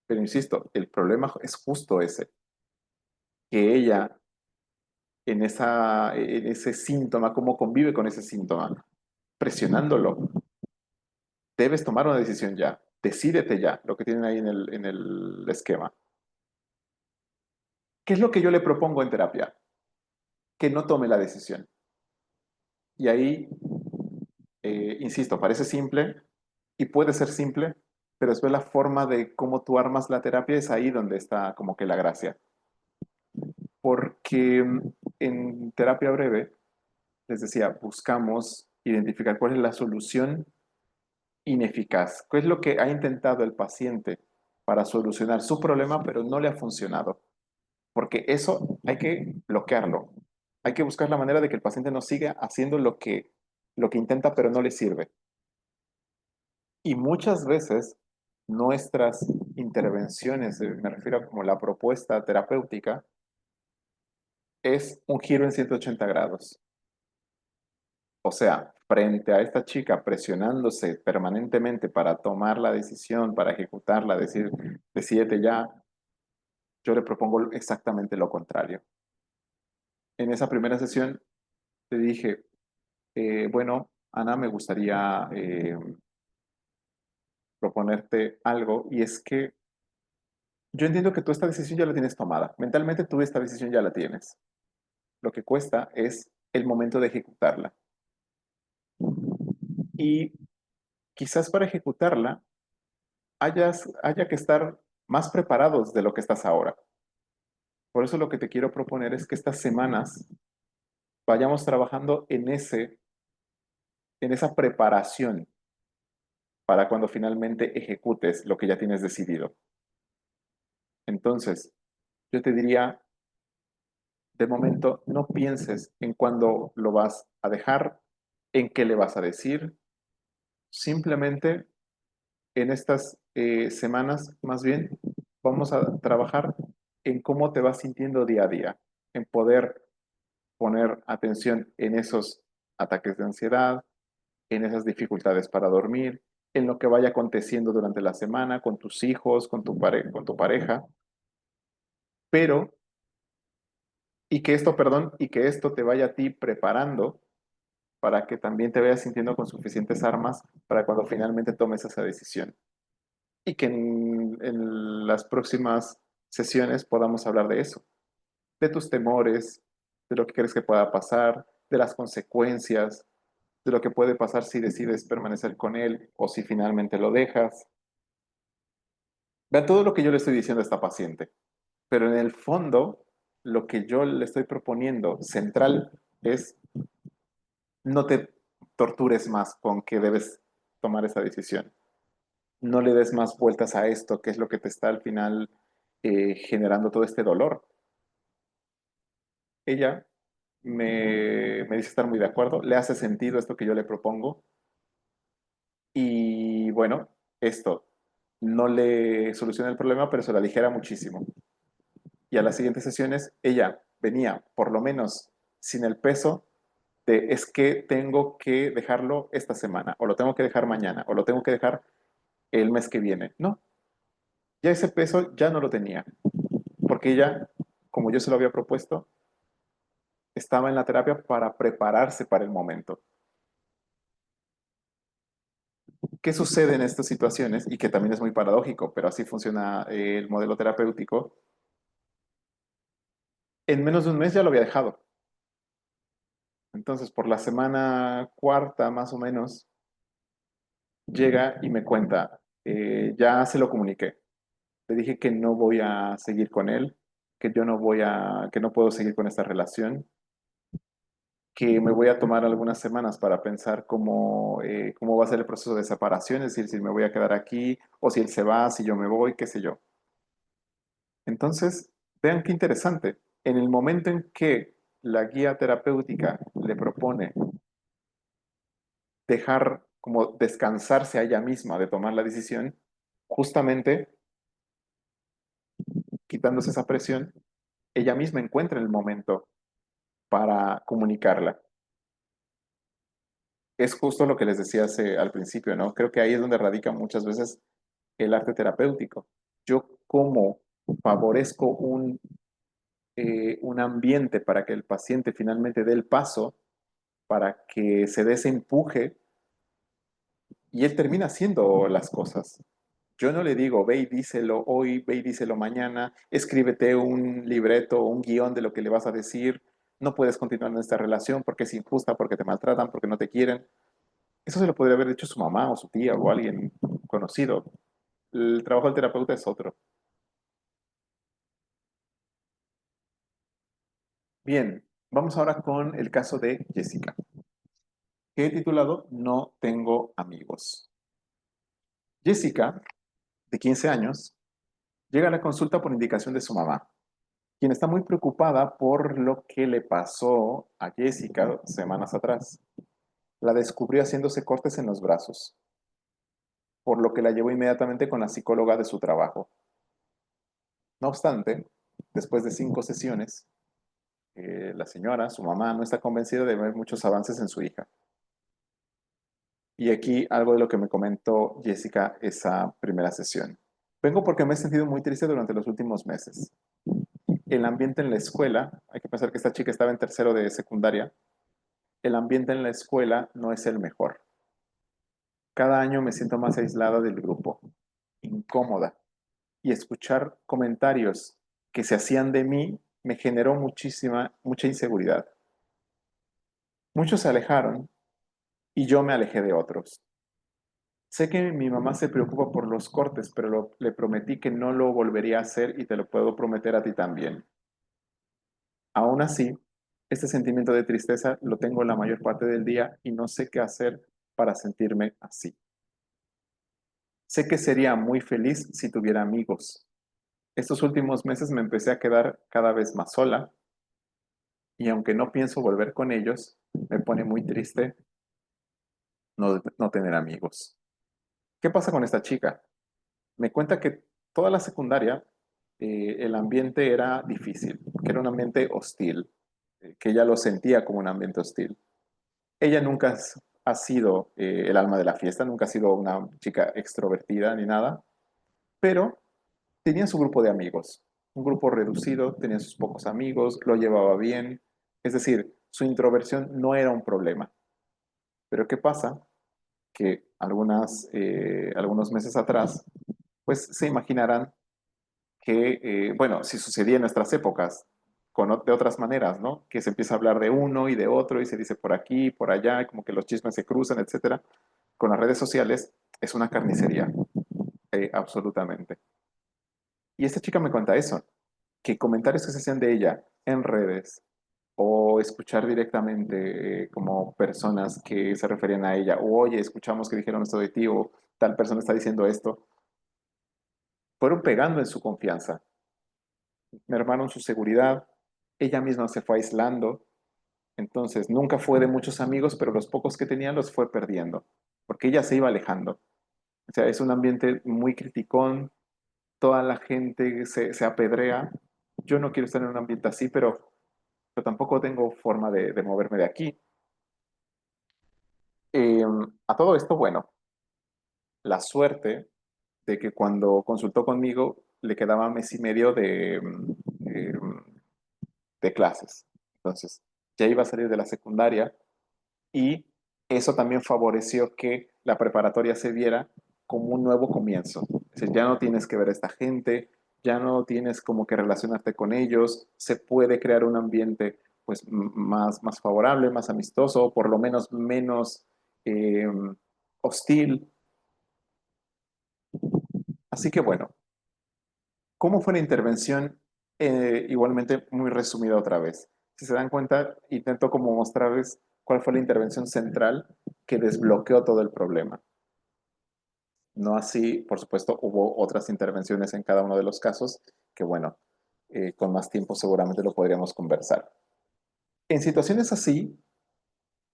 Pero insisto, el problema es justo ese, que ella en ese síntoma, cómo convive con ese síntoma, presionándolo. Debes tomar una decisión ya. Decídete ya, lo que tienen ahí en el esquema. ¿Qué es lo que yo le propongo en terapia? Que no tome la decisión. Y ahí, insisto, parece simple y puede ser simple, pero después la forma de cómo tú armas la terapia es ahí donde está como que la gracia. Porque en terapia breve, les decía, buscamos identificar cuál es la solución ineficaz, qué es lo que ha intentado el paciente para solucionar su problema, pero no le ha funcionado. Porque eso hay que bloquearlo. Hay que buscar la manera de que el paciente no siga haciendo lo que intenta, pero no le sirve. Y muchas veces nuestras intervenciones, me refiero a como la propuesta terapéutica, es un giro en 180 grados. O sea, frente a esta chica presionándose permanentemente para tomar la decisión, para ejecutarla, decir, decídete ya, yo le propongo exactamente lo contrario. En esa primera sesión le dije, bueno, Ana, me gustaría proponerte algo y es que yo entiendo que tú esta decisión ya la tienes tomada. Mentalmente tú esta decisión ya la tienes. Lo que cuesta es el momento de ejecutarla. Y quizás para ejecutarla haya que estar más preparados de lo que estás ahora. Por eso lo que te quiero proponer es que estas semanas vayamos trabajando en esa preparación para cuando finalmente ejecutes lo que ya tienes decidido. Entonces, yo te diría, de momento, no pienses en cuándo lo vas a dejar, en qué le vas a decir. Simplemente en estas semanas, más bien, vamos a trabajar en cómo te vas sintiendo día a día, en poder poner atención en esos ataques de ansiedad, en esas dificultades para dormir, en lo que vaya aconteciendo durante la semana con tus hijos, con tu pareja, pero, y que esto te vaya a ti preparando para que también te vayas sintiendo con suficientes armas para cuando finalmente tomes esa decisión. Y que en las próximas sesiones podamos hablar de eso, de tus temores, de lo que crees que pueda pasar, de las consecuencias, de lo que puede pasar si decides permanecer con él o si finalmente lo dejas. Vea todo lo que yo le estoy diciendo a esta paciente, pero en el fondo, lo que yo le estoy proponiendo central es no te tortures más con que debes tomar esa decisión. No le des más vueltas a esto, que es lo que te está al final generando todo este dolor. Ella me dice estar muy de acuerdo, le hace sentido esto que yo le propongo y bueno, esto no le soluciona el problema, pero se lo aligera muchísimo. Y a las siguientes sesiones ella venía por lo menos sin el peso de es que tengo que dejarlo esta semana, o lo tengo que dejar mañana, o lo tengo que dejar el mes que viene. No, ya ese peso ya no lo tenía, porque ella, como yo se lo había propuesto, estaba en la terapia para prepararse para el momento. ¿Qué sucede en estas situaciones? Y que también es muy paradójico, pero así funciona el modelo terapéutico. En menos de un mes ya lo había dejado. Entonces, por la semana cuarta, más o menos, llega y me cuenta, ya se lo comuniqué. Le dije que no voy a seguir con él, que yo no voy a, que no puedo seguir con esta relación, que me voy a tomar algunas semanas para pensar cómo va a ser el proceso de separación, es decir, si me voy a quedar aquí o si él se va, si yo me voy, qué sé yo. Entonces, vean qué interesante. En el momento en que la guía terapéutica le propone dejar como descansarse a ella misma de tomar la decisión, justamente quitándose esa presión, ella misma encuentra el momento para comunicarla. Es justo lo que les decía al principio, ¿no? Creo que ahí es donde radica muchas veces el arte terapéutico. Yo como favorezco un ambiente para que el paciente finalmente dé el paso, para que se dé ese empuje y él termina haciendo las cosas. Yo no le digo, ve y díselo hoy, ve y díselo mañana, escríbete un libreto, un guión de lo que le vas a decir, no puedes continuar en esta relación porque es injusta, porque te maltratan, porque no te quieren. Eso se lo podría haber dicho su mamá o su tía o alguien conocido. El trabajo del terapeuta es otro. Bien, vamos ahora con el caso de Jessica, que he titulado No tengo amigos. Jessica, de 15 años, llega a la consulta por indicación de su mamá, quien está muy preocupada por lo que le pasó a Jessica semanas atrás. La descubrió haciéndose cortes en los brazos, por lo que la llevó inmediatamente con la psicóloga de su trabajo. No obstante, después de 5 sesiones, la señora, su mamá, no está convencida de ver muchos avances en su hija. Y aquí algo de lo que me comentó Jessica esa primera sesión. Vengo porque me he sentido muy triste durante los últimos meses. El ambiente en la escuela, hay que pensar que esta chica estaba en tercero de secundaria, el ambiente en la escuela no es el mejor. Cada año me siento más aislada del grupo, incómoda, y escuchar comentarios que se hacían de mí me generó mucha inseguridad. Muchos se alejaron y yo me alejé de otros. Sé que mi mamá se preocupa por los cortes, pero le prometí que no lo volvería a hacer y te lo puedo prometer a ti también. Aún así, este sentimiento de tristeza lo tengo la mayor parte del día y no sé qué hacer para sentirme así. Sé que sería muy feliz si tuviera amigos. Estos últimos meses me empecé a quedar cada vez más sola y aunque no pienso volver con ellos, me pone muy triste no tener amigos. ¿Qué pasa con esta chica? Me cuenta que toda la secundaria el ambiente era difícil, que era un ambiente hostil, que ella lo sentía como un ambiente hostil. Ella nunca ha sido el alma de la fiesta, nunca ha sido una chica extrovertida ni nada, pero tenía su grupo de amigos, un grupo reducido, tenía sus pocos amigos, lo llevaba bien, es decir, su introversión no era un problema. Pero ¿qué pasa? Que algunos meses atrás, pues se imaginarán que, bueno, si sucedía en nuestras épocas, de otras maneras, ¿no? Que se empieza a hablar de uno y de otro y se dice por aquí, por allá, y como que los chismes se cruzan, etcétera. Con las redes sociales es una carnicería, absolutamente. Y esta chica me cuenta eso, que comentarios que se hacían de ella en redes o escuchar directamente como personas que se referían a ella, o oye, escuchamos que dijeron esto de ti, o tal persona está diciendo esto, fueron pegando en su confianza, mermaron su seguridad, ella misma se fue aislando, entonces nunca fue de muchos amigos, pero los pocos que tenía los fue perdiendo, porque ella se iba alejando. O sea, es un ambiente muy criticón, toda la gente se apedrea. Yo no quiero estar en un ambiente así, pero tampoco tengo forma de moverme de aquí. Eh, a todo esto, bueno, la suerte de que cuando consultó conmigo le quedaba mes y medio de clases. Entonces, ya iba a salir de la secundaria y eso también favoreció que la preparatoria se viera como un nuevo comienzo. Es decir, ya no tienes que ver a esta gente, ya no tienes como que relacionarte con ellos, se puede crear un ambiente pues más favorable, más amistoso, por lo menos menos eh, hostil. Así que bueno, ¿cómo fue la intervención? Igualmente muy resumida otra vez. Si se dan cuenta, intento como mostrarles cuál fue la intervención central que desbloqueó todo el problema. No así, por supuesto, hubo otras intervenciones en cada uno de los casos que, bueno, con más tiempo seguramente lo podríamos conversar. En situaciones así,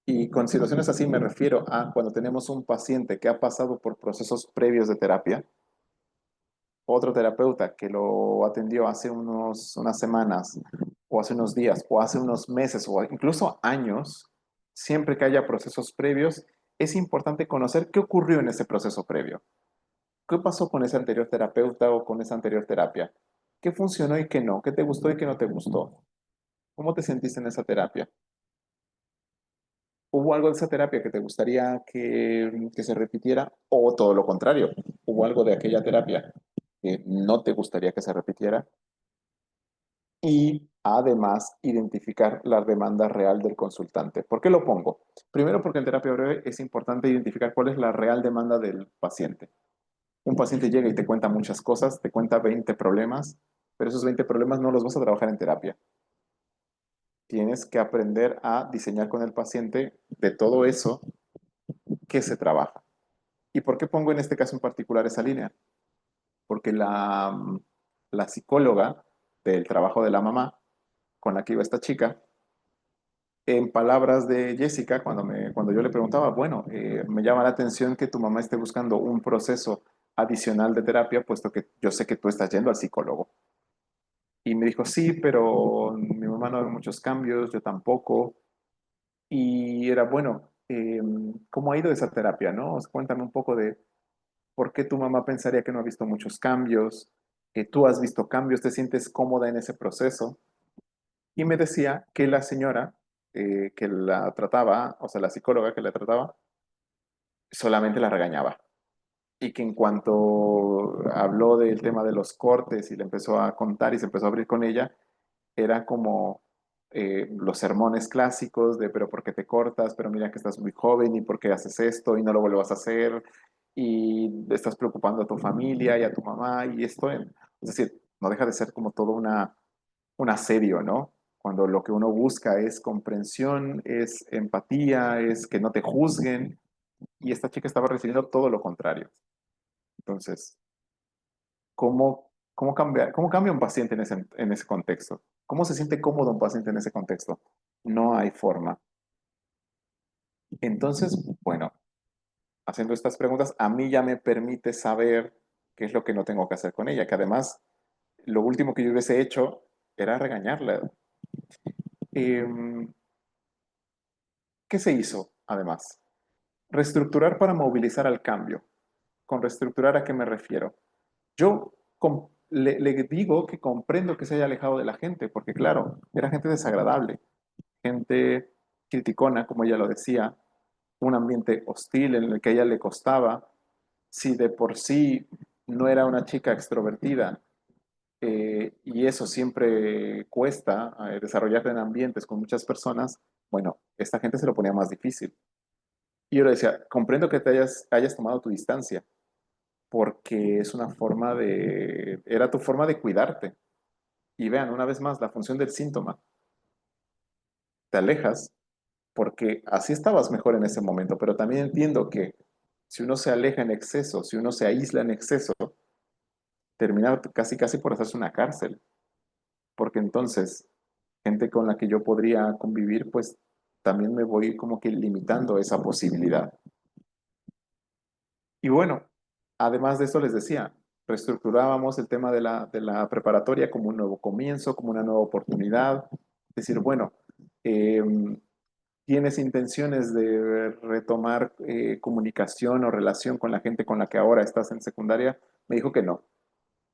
y con situaciones así me refiero a cuando tenemos un paciente que ha pasado por procesos previos de terapia, otro terapeuta que lo atendió hace unas semanas, o hace unos días, o hace unos meses, o incluso años, siempre que haya procesos previos, es importante conocer qué ocurrió en ese proceso previo. ¿Qué pasó con ese anterior terapeuta o con esa anterior terapia? ¿Qué funcionó y qué no? ¿Qué te gustó y qué no te gustó? ¿Cómo te sentiste en esa terapia? ¿Hubo algo de esa terapia que te gustaría que se repitiera o todo lo contrario? ¿Hubo algo de aquella terapia que no te gustaría que se repitiera? Y además identificar la demanda real del consultante. ¿Por qué lo pongo? Primero porque en terapia breve es importante identificar cuál es la real demanda del paciente. Un paciente llega y te cuenta muchas cosas, te cuenta 20 problemas, pero esos 20 problemas no los vas a trabajar en terapia. Tienes que aprender a diseñar con el paciente de todo eso que se trabaja. ¿Y por qué pongo en este caso en particular esa línea? Porque la psicóloga del trabajo de la mamá con la que iba esta chica, en palabras de Jessica, cuando yo le preguntaba, bueno, me llama la atención que tu mamá esté buscando un proceso adicional de terapia, puesto que yo sé que tú estás yendo al psicólogo. Y me dijo, sí, pero mi mamá no ve muchos cambios, yo tampoco. Y era, bueno, ¿cómo ha ido esa terapia, no? Cuéntame un poco de por qué tu mamá pensaría que no ha visto muchos cambios, que tú has visto cambios, te sientes cómoda en ese proceso. Y me decía que la señora que la trataba, o sea, la psicóloga que la trataba, solamente la regañaba. Y que en cuanto habló del tema de los cortes y le empezó a contar y se empezó a abrir con ella, era como los sermones clásicos de, pero ¿por qué te cortas? Pero mira que estás muy joven y ¿por qué haces esto? Y no lo vuelvas a hacer y estás preocupando a tu familia y a tu mamá y esto, es decir, no deja de ser como todo un asedio, ¿no? Cuando lo que uno busca es comprensión, es empatía, es que no te juzguen y esta chica estaba recibiendo todo lo contrario. Entonces, ¿cómo cambia un paciente en ese contexto? ¿Cómo se siente cómodo un paciente en ese contexto? No hay forma. Entonces, bueno, haciendo estas preguntas, a mí ya me permite saber qué es lo que no tengo que hacer con ella, que además lo último que yo hubiese hecho era regañarla. Em, ¿Qué se hizo, además? Reestructurar para movilizar al cambio. ¿Con reestructurar a qué me refiero? Yo le digo que comprendo que se haya alejado de la gente, porque claro, era gente desagradable, gente criticona, como ella lo decía, un ambiente hostil en el que a ella le costaba, si de por sí no era una chica extrovertida, y eso siempre cuesta, desarrollarte en ambientes con muchas personas. Bueno, esta gente se lo ponía más difícil. Y yo le decía, comprendo que hayas tomado tu distancia, porque es una forma era tu forma de cuidarte. Y vean, una vez más, la función del síntoma. Te alejas porque así estabas mejor en ese momento, pero también entiendo que si uno se aleja en exceso, si uno se aísla en exceso, termina casi casi por hacerse una cárcel, porque entonces gente con la que yo podría convivir, pues también me voy como que limitando esa posibilidad. Y bueno, además de esto les decía, reestructurábamos el tema de la preparatoria como un nuevo comienzo, como una nueva oportunidad. Decir, bueno, eh, ¿tienes intenciones de retomar comunicación o relación con la gente con la que ahora estás en secundaria? Me dijo que no.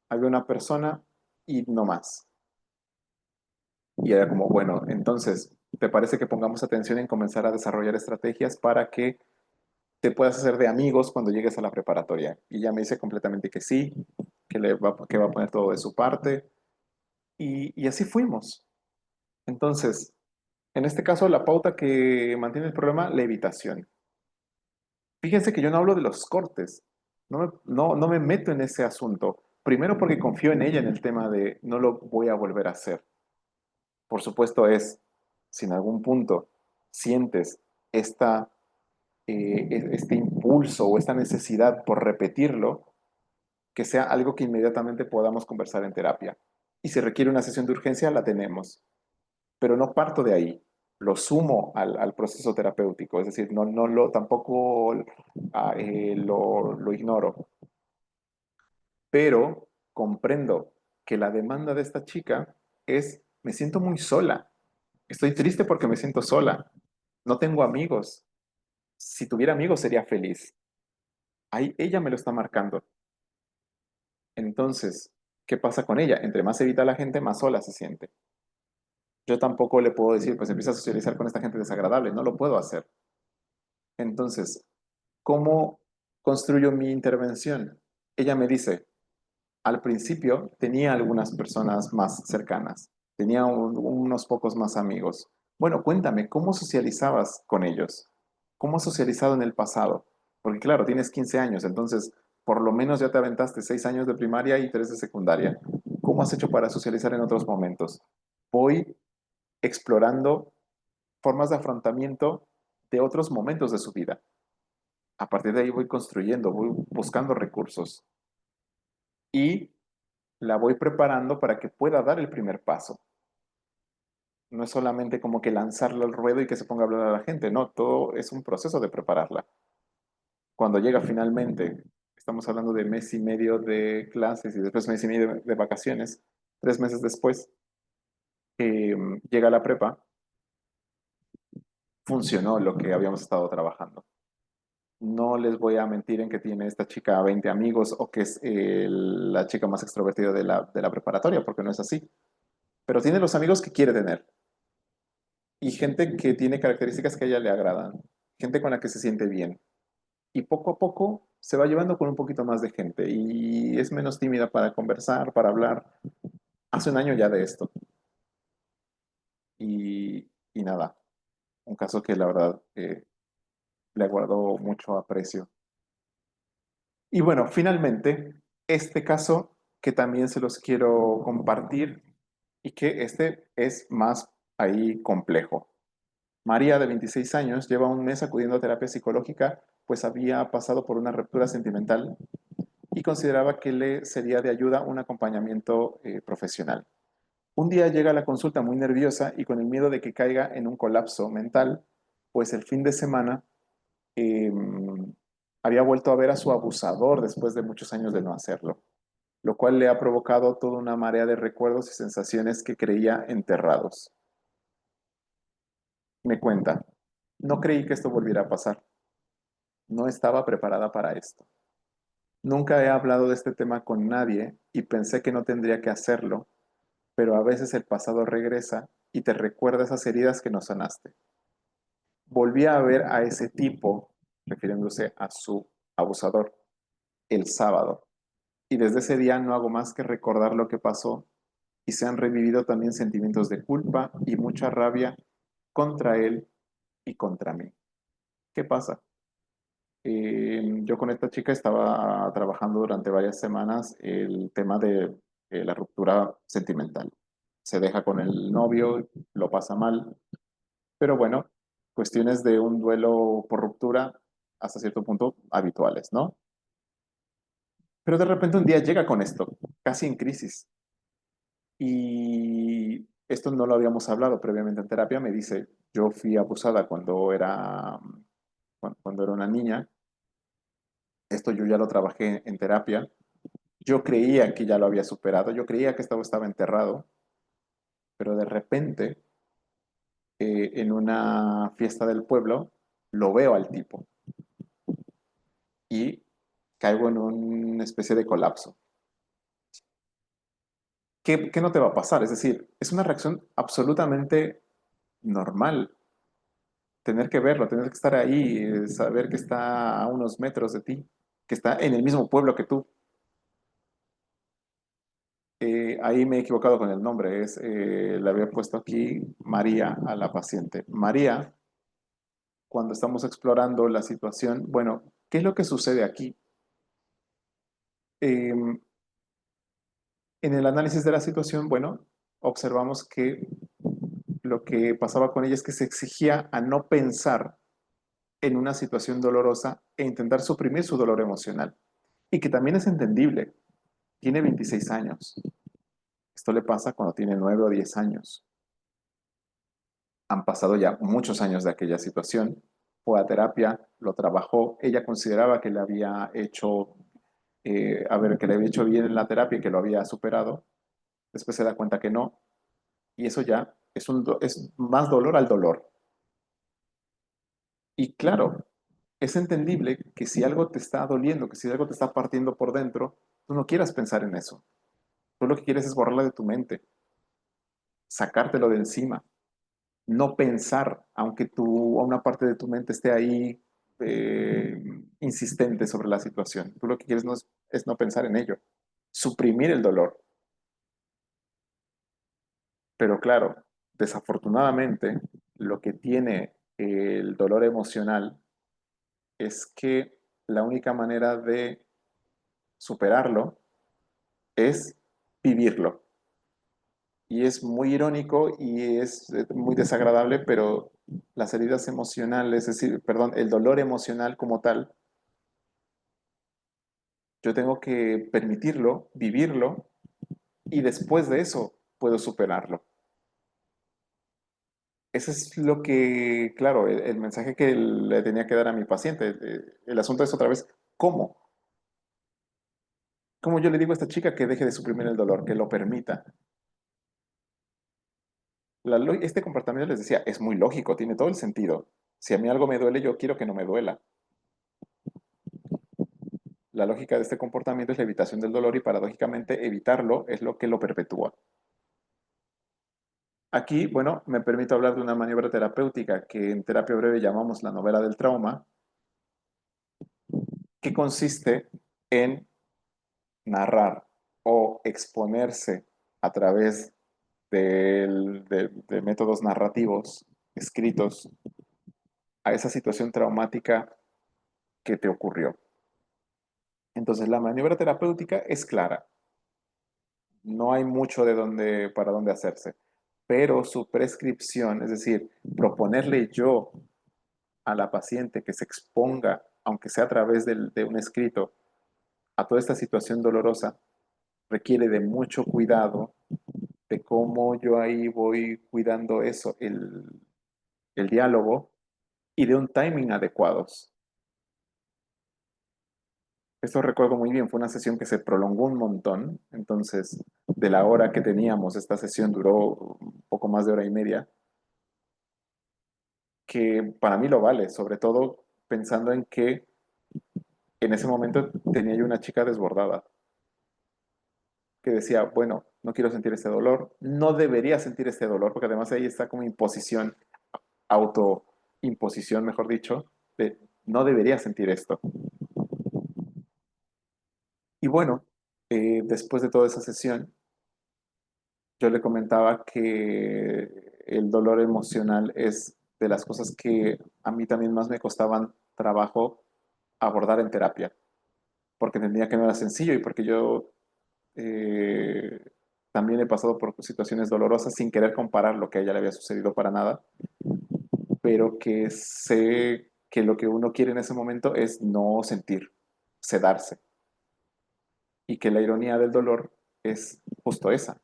Había una persona y no más. Y era como, bueno, entonces, ¿te parece que pongamos atención en comenzar a desarrollar estrategias para que te puedas hacer de amigos cuando llegues a la preparatoria? Y ya me dice completamente que sí, que va a poner todo de su parte. Y así fuimos. Entonces, en este caso, la pauta que mantiene el programa, la evitación. Fíjense que yo no hablo de los cortes, no me meto en ese asunto. Primero porque confío en ella en el tema de no lo voy a volver a hacer. Por supuesto es, si en algún punto sientes esta, este impulso o esta necesidad por repetirlo, que sea algo que inmediatamente podamos conversar en terapia. Y si requiere una sesión de urgencia, la tenemos. Pero no parto de ahí, lo sumo al proceso terapéutico, es decir, tampoco lo ignoro, pero comprendo que la demanda de esta chica es, me siento muy sola, estoy triste porque me siento sola, no tengo amigos, si tuviera amigos sería feliz. Ahí ella me lo está marcando. Entonces, ¿qué pasa con ella? Entre más evita a la gente, más sola se siente. Yo tampoco le puedo decir, pues empieza a socializar con esta gente desagradable, no lo puedo hacer. Entonces, ¿cómo construyo mi intervención? Ella me dice, al principio tenía algunas personas más cercanas, tenía unos pocos más amigos. Bueno, cuéntame, ¿cómo socializabas con ellos? ¿Cómo has socializado en el pasado? Porque claro, tienes 15 años, entonces por lo menos ya te aventaste 6 años de primaria y 3 de secundaria. ¿Cómo has hecho para socializar en otros momentos? Voy explorando formas de afrontamiento de otros momentos de su vida. A partir de ahí voy construyendo, voy buscando recursos y la voy preparando para que pueda dar el primer paso. No es solamente como que lanzarla al ruedo y que se ponga a hablar a la gente, no, todo es un proceso de prepararla. Cuando llega finalmente, estamos hablando de mes y medio de clases y después mes y medio de vacaciones, 3 meses después, llega a la prepa, funcionó lo que habíamos estado trabajando. No les voy a mentir en que tiene esta chica 20 amigos o que es la chica más extrovertida de de la preparatoria, porque no es así. Pero tiene los amigos que quiere tener y gente que tiene características que a ella le agradan, gente con la que se siente bien. Y poco a poco se va llevando con un poquito más de gente y es menos tímida para conversar, para hablar. Hace un año ya de esto. Y nada, un caso que la verdad le guardo mucho aprecio. Y bueno, finalmente, este caso que también se los quiero compartir y que este es más ahí complejo. María, de 26 años, lleva un mes acudiendo a terapia psicológica, pues había pasado por una ruptura sentimental y consideraba que le sería de ayuda un acompañamiento profesional. Un día llega a la consulta muy nerviosa y con el miedo de que caiga en un colapso mental, pues el fin de semana eh, había vuelto a ver a su abusador después de muchos años de no hacerlo, lo cual le ha provocado toda una marea de recuerdos y sensaciones que creía enterrados. Me cuenta, no creí que esto volviera a pasar, no estaba preparada para esto. Nunca he hablado de este tema con nadie y pensé que no tendría que hacerlo, pero a veces el pasado regresa y te recuerda esas heridas que no sanaste. Volví a ver a ese tipo, refiriéndose a su abusador, el sábado. Y desde ese día no hago más que recordar lo que pasó y se han revivido también sentimientos de culpa y mucha rabia contra él y contra mí. ¿Qué pasa? Yo con esta chica estaba trabajando durante varias semanas el tema de la ruptura sentimental. Se deja con el novio, lo pasa mal, pero bueno, cuestiones de un duelo por ruptura hasta cierto punto habituales, ¿no? Pero de repente un día llega con esto, casi en crisis. Y esto no lo habíamos hablado previamente en terapia. Me dice, yo fui abusada cuando era una niña. Esto yo ya lo trabajé en terapia. Yo creía que ya lo había superado. Yo creía que estaba enterrado. Pero de repente, en una fiesta del pueblo, lo veo al tipo y caigo en una especie de colapso. ¿Qué no te va a pasar? Es decir, es una reacción absolutamente normal. Tener que verlo, tener que estar ahí, saber que está a unos metros de ti, que está en el mismo pueblo que tú. Ahí me he equivocado con el nombre, le había puesto aquí María a la paciente. María, cuando estamos explorando la situación, bueno, ¿qué es lo que sucede aquí? Eh, en el análisis de la situación, bueno, observamos que lo que pasaba con ella es que se exigía a no pensar en una situación dolorosa e intentar suprimir su dolor emocional. Y que también es entendible. Tiene 26 años. Esto le pasa cuando tiene 9 o 10 años. Han pasado ya muchos años de aquella situación. Fue a terapia, lo trabajó. Ella consideraba que le había hecho, que le había hecho bien en la terapia y que lo había superado. Después se da cuenta que no. Y eso ya es más dolor al dolor. Y claro, es entendible que si algo te está doliendo, que si algo te está partiendo por dentro, tú no quieras pensar en eso. Tú lo que quieres es borrarla de tu mente, sacártelo de encima, no pensar, aunque una parte de tu mente esté ahí eh, insistente sobre la situación. Tú lo que quieres es no pensar en ello, suprimir el dolor. Pero claro, desafortunadamente, lo que tiene el dolor emocional es que la única manera de superarlo es vivirlo. Y es muy irónico y es muy desagradable, pero las heridas emocionales, es decir, perdón, el dolor emocional como tal, yo tengo que permitirlo, vivirlo y después de eso puedo superarlo. Ese es lo que, claro, el mensaje que le tenía que dar a mi paciente. El asunto es otra vez, ¿cómo? ¿Cómo yo le digo a esta chica que deje de suprimir el dolor, que lo permita? Este comportamiento les decía, es muy lógico, tiene todo el sentido. Si a mí algo me duele, yo quiero que no me duela. La lógica de este comportamiento es la evitación del dolor y paradójicamente evitarlo es lo que lo perpetúa. Aquí, bueno, me permito hablar de una maniobra terapéutica que en terapia breve llamamos la novela del trauma, que consiste en narrar o exponerse a través de métodos narrativos escritos a esa situación traumática que te ocurrió. Entonces, la maniobra terapéutica es clara. No hay mucho para dónde hacerse, pero su prescripción, es decir, proponerle yo a la paciente que se exponga, aunque sea a través de un escrito, a toda esta situación dolorosa, requiere de mucho cuidado, de cómo yo ahí voy cuidando eso, el diálogo y de un timing adecuados. Esto recuerdo muy bien, fue una sesión que se prolongó un montón, entonces de la hora que teníamos, esta sesión duró un poco más de hora y media, que para mí lo vale, sobre todo pensando en que en ese momento tenía yo una chica desbordada, que decía, bueno, no quiero sentir este dolor, no debería sentir este dolor, porque además ahí está como imposición, autoimposición, mejor dicho, de no debería sentir esto. Y bueno, Después de toda esa sesión, yo le comentaba que el dolor emocional es de las cosas que a mí también más me costaban trabajo abordar en terapia, porque entendía que no era sencillo y porque yo eh, también he pasado por situaciones dolorosas sin querer comparar lo que a ella le había sucedido para nada, pero que sé que lo que uno quiere en ese momento es no sentir, sedarse, y que la ironía del dolor es justo esa,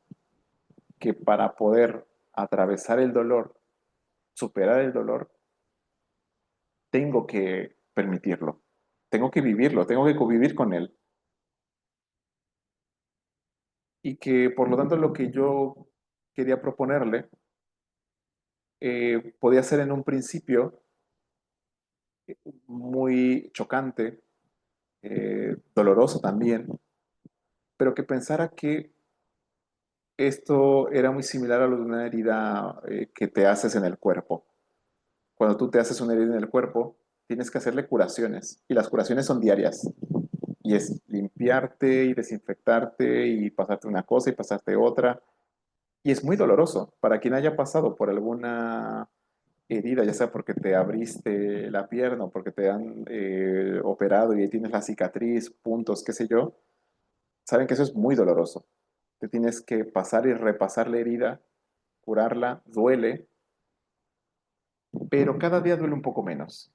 que para poder atravesar el dolor, superar el dolor, tengo que permitirlo, tengo que vivirlo, tengo que convivir con él. Y que por lo tanto lo que yo quería proponerle podía ser en un principio muy chocante, doloroso también, pero que pensara que esto era muy similar a lo de una herida que te haces en el cuerpo. Cuando tú te haces una herida en el cuerpo, tienes que hacerle curaciones y las curaciones son diarias. Y es limpiarte y desinfectarte y pasarte una cosa y pasarte otra. Y es muy doloroso para quien haya pasado por alguna herida, ya sea porque te abriste la pierna o porque te han operado y ahí tienes la cicatriz, puntos, qué sé yo, saben que eso es muy doloroso. Te tienes que pasar y repasar la herida, curarla, duele, pero cada día duele un poco menos.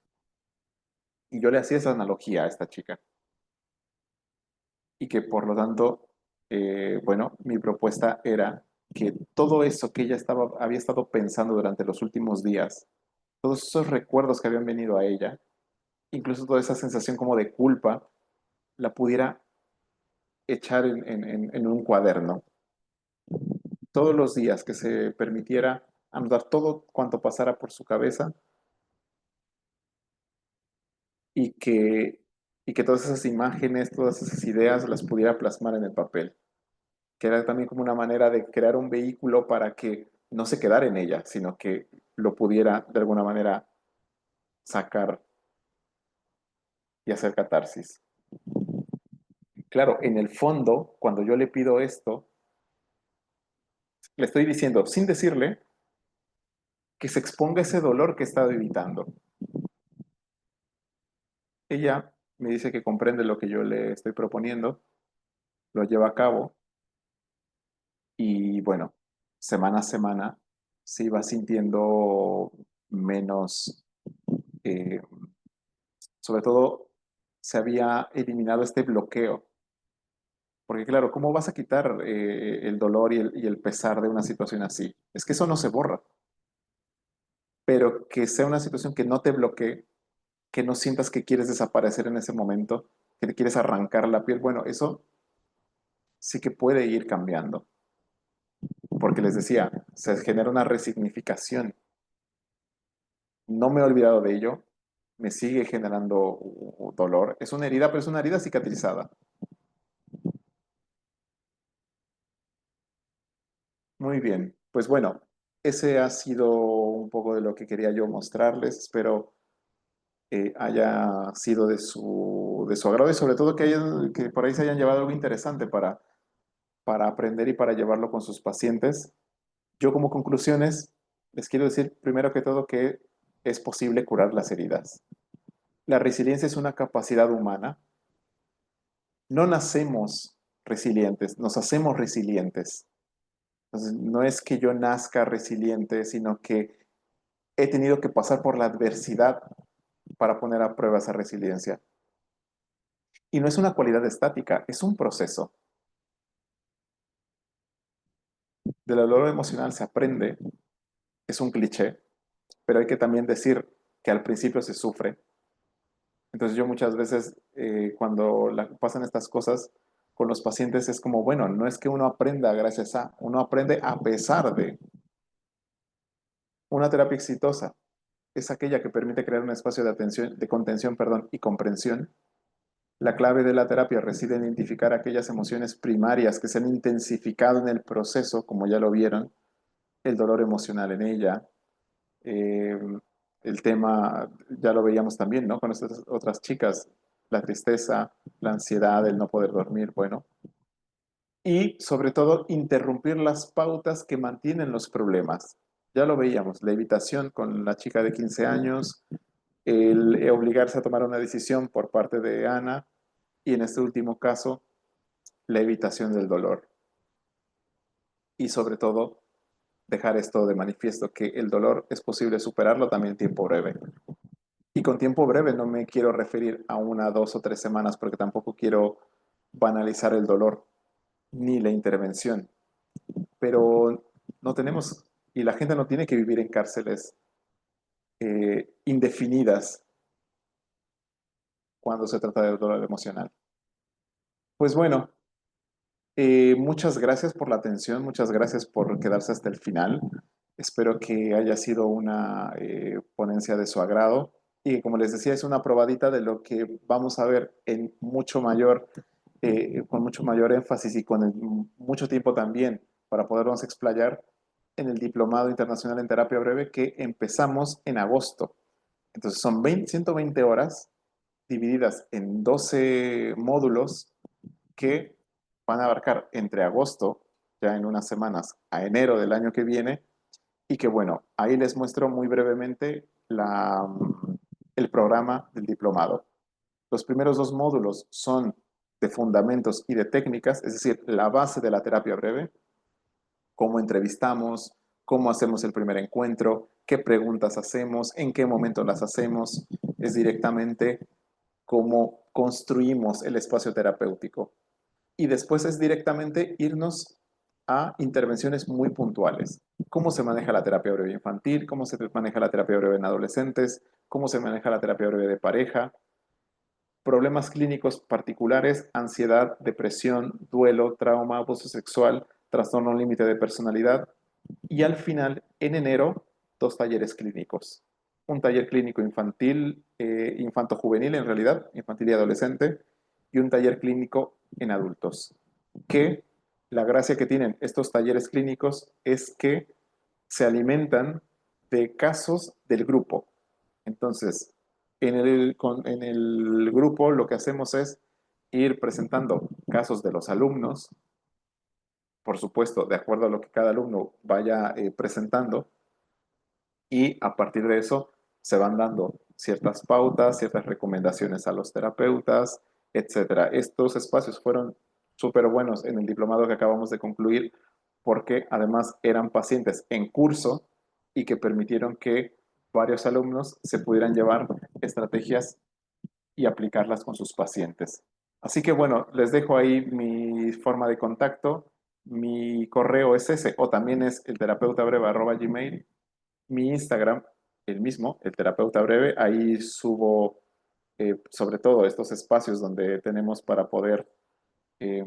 Y yo le hacía esa analogía a esta chica. Y que por lo tanto, bueno, mi propuesta era que todo eso que ella había estado pensando durante los últimos días, todos esos recuerdos que habían venido a ella, incluso toda esa sensación como de culpa, la pudiera echar en un cuaderno. Todos los días que se permitiera anotar todo cuanto pasara por su cabeza y que, y que todas esas imágenes, todas esas ideas las pudiera plasmar en el papel, que era también como una manera de crear un vehículo para que no se quedara en ella, sino que lo pudiera de alguna manera sacar y hacer catarsis. Claro, en el fondo, cuando yo le pido esto, le estoy diciendo, sin decirle, que se exponga ese dolor que he estado evitando. Ella me dice que comprende lo que yo le estoy proponiendo, lo lleva a cabo y bueno, semana a semana se iba sintiendo menos, eh, sobre todo se había eliminado este bloqueo, porque claro, ¿cómo vas a quitar el dolor y el pesar de una situación así? Es que eso no se borra, pero que sea una situación que no te bloquee, que no sientas que quieres desaparecer en ese momento, que te quieres arrancar la piel, bueno, eso sí que puede ir cambiando, porque les decía, se genera una resignificación. No me he olvidado de ello, me sigue generando dolor. Es una herida, pero es una herida cicatrizada. Muy bien, pues bueno, ese ha sido un poco de lo que quería yo mostrarles. Espero haya sido de su agrado y sobre todo que por ahí se hayan llevado algo interesante para aprender y para llevarlo con sus pacientes. Yo como conclusiones les quiero decir primero que todo que es posible curar las heridas. La resiliencia es una capacidad humana. No nacemos resilientes, nos hacemos resilientes. Entonces, no es que yo nazca resiliente, sino que he tenido que pasar por la adversidad para poner a prueba esa resiliencia. Y no es una cualidad estática, es un proceso. Del dolor emocional se aprende, es un cliché, pero hay que también decir que al principio se sufre. Entonces yo muchas veces cuando pasan estas cosas con los pacientes es como, bueno, no es que uno aprenda gracias a, uno aprende a pesar de. Una terapia exitosa es aquella que permite crear un espacio de atención, de contención, perdón, y comprensión. La clave de la terapia reside en identificar aquellas emociones primarias que se han intensificado en el proceso, como ya lo vieron, el dolor emocional en ella, eh, el tema, ya lo veíamos también, ¿no? Con estas otras chicas, la tristeza, la ansiedad, el no poder dormir, bueno. y sobre todo interrumpir las pautas que mantienen los problemas. Ya lo veíamos, la evitación con la chica de 15 años, el obligarse a tomar una decisión por parte de Ana y en este último caso, la evitación del dolor. Y sobre todo, dejar esto de manifiesto, que el dolor es posible superarlo también en tiempo breve. Y con tiempo breve no me quiero referir a 1, 2 o 3 semanas porque tampoco quiero banalizar el dolor ni la intervención. Pero no tenemos, y la gente no tiene que vivir en cárceles indefinidas cuando se trata de dolor emocional. Pues bueno, muchas gracias por la atención, muchas gracias por quedarse hasta el final. Espero que haya sido una ponencia de su agrado y como les decía, es una probadita de lo que vamos a ver en mucho mayor, con mucho mayor énfasis y con mucho tiempo también para podernos explayar en el Diplomado Internacional en Terapia Breve que empezamos en agosto. Entonces son 120 horas divididas en 12 módulos que van a abarcar entre agosto, ya en unas semanas, a enero del año que viene, y que bueno, ahí les muestro muy brevemente el programa del diplomado. Los primeros dos módulos son de fundamentos y de técnicas, es decir, la base de la terapia breve, cómo entrevistamos, cómo hacemos el primer encuentro, qué preguntas hacemos, en qué momento las hacemos, es directamente cómo construimos el espacio terapéutico y después es directamente irnos a intervenciones muy puntuales. ¿Cómo se maneja la terapia breve infantil? ¿Cómo se maneja la terapia breve en adolescentes? ¿Cómo se maneja la terapia breve de pareja? Problemas clínicos particulares, ansiedad, depresión, duelo, trauma, abuso sexual, trastorno límite de personalidad. Y al final, en enero, 2 talleres clínicos. Un taller clínico infantil, infanto-juvenil en realidad, infantil y adolescente, y un taller clínico en adultos. Que la gracia que tienen estos talleres clínicos es que se alimentan de casos del grupo. Entonces, en el grupo lo que hacemos es ir presentando casos de los alumnos, por supuesto, de acuerdo a lo que cada alumno vaya presentando, y a partir de eso se van dando ciertas pautas, ciertas recomendaciones a los terapeutas, etcétera. Estos espacios fueron súper buenos en el diplomado que acabamos de concluir porque además eran pacientes en curso y que permitieron que varios alumnos se pudieran llevar estrategias y aplicarlas con sus pacientes. Así que bueno, les dejo ahí mi forma de contacto. Mi correo es ese, o también es el gmail. Mi Instagram, el mismo, el terapeuta breve, ahí subo sobre todo estos espacios donde tenemos para poder eh,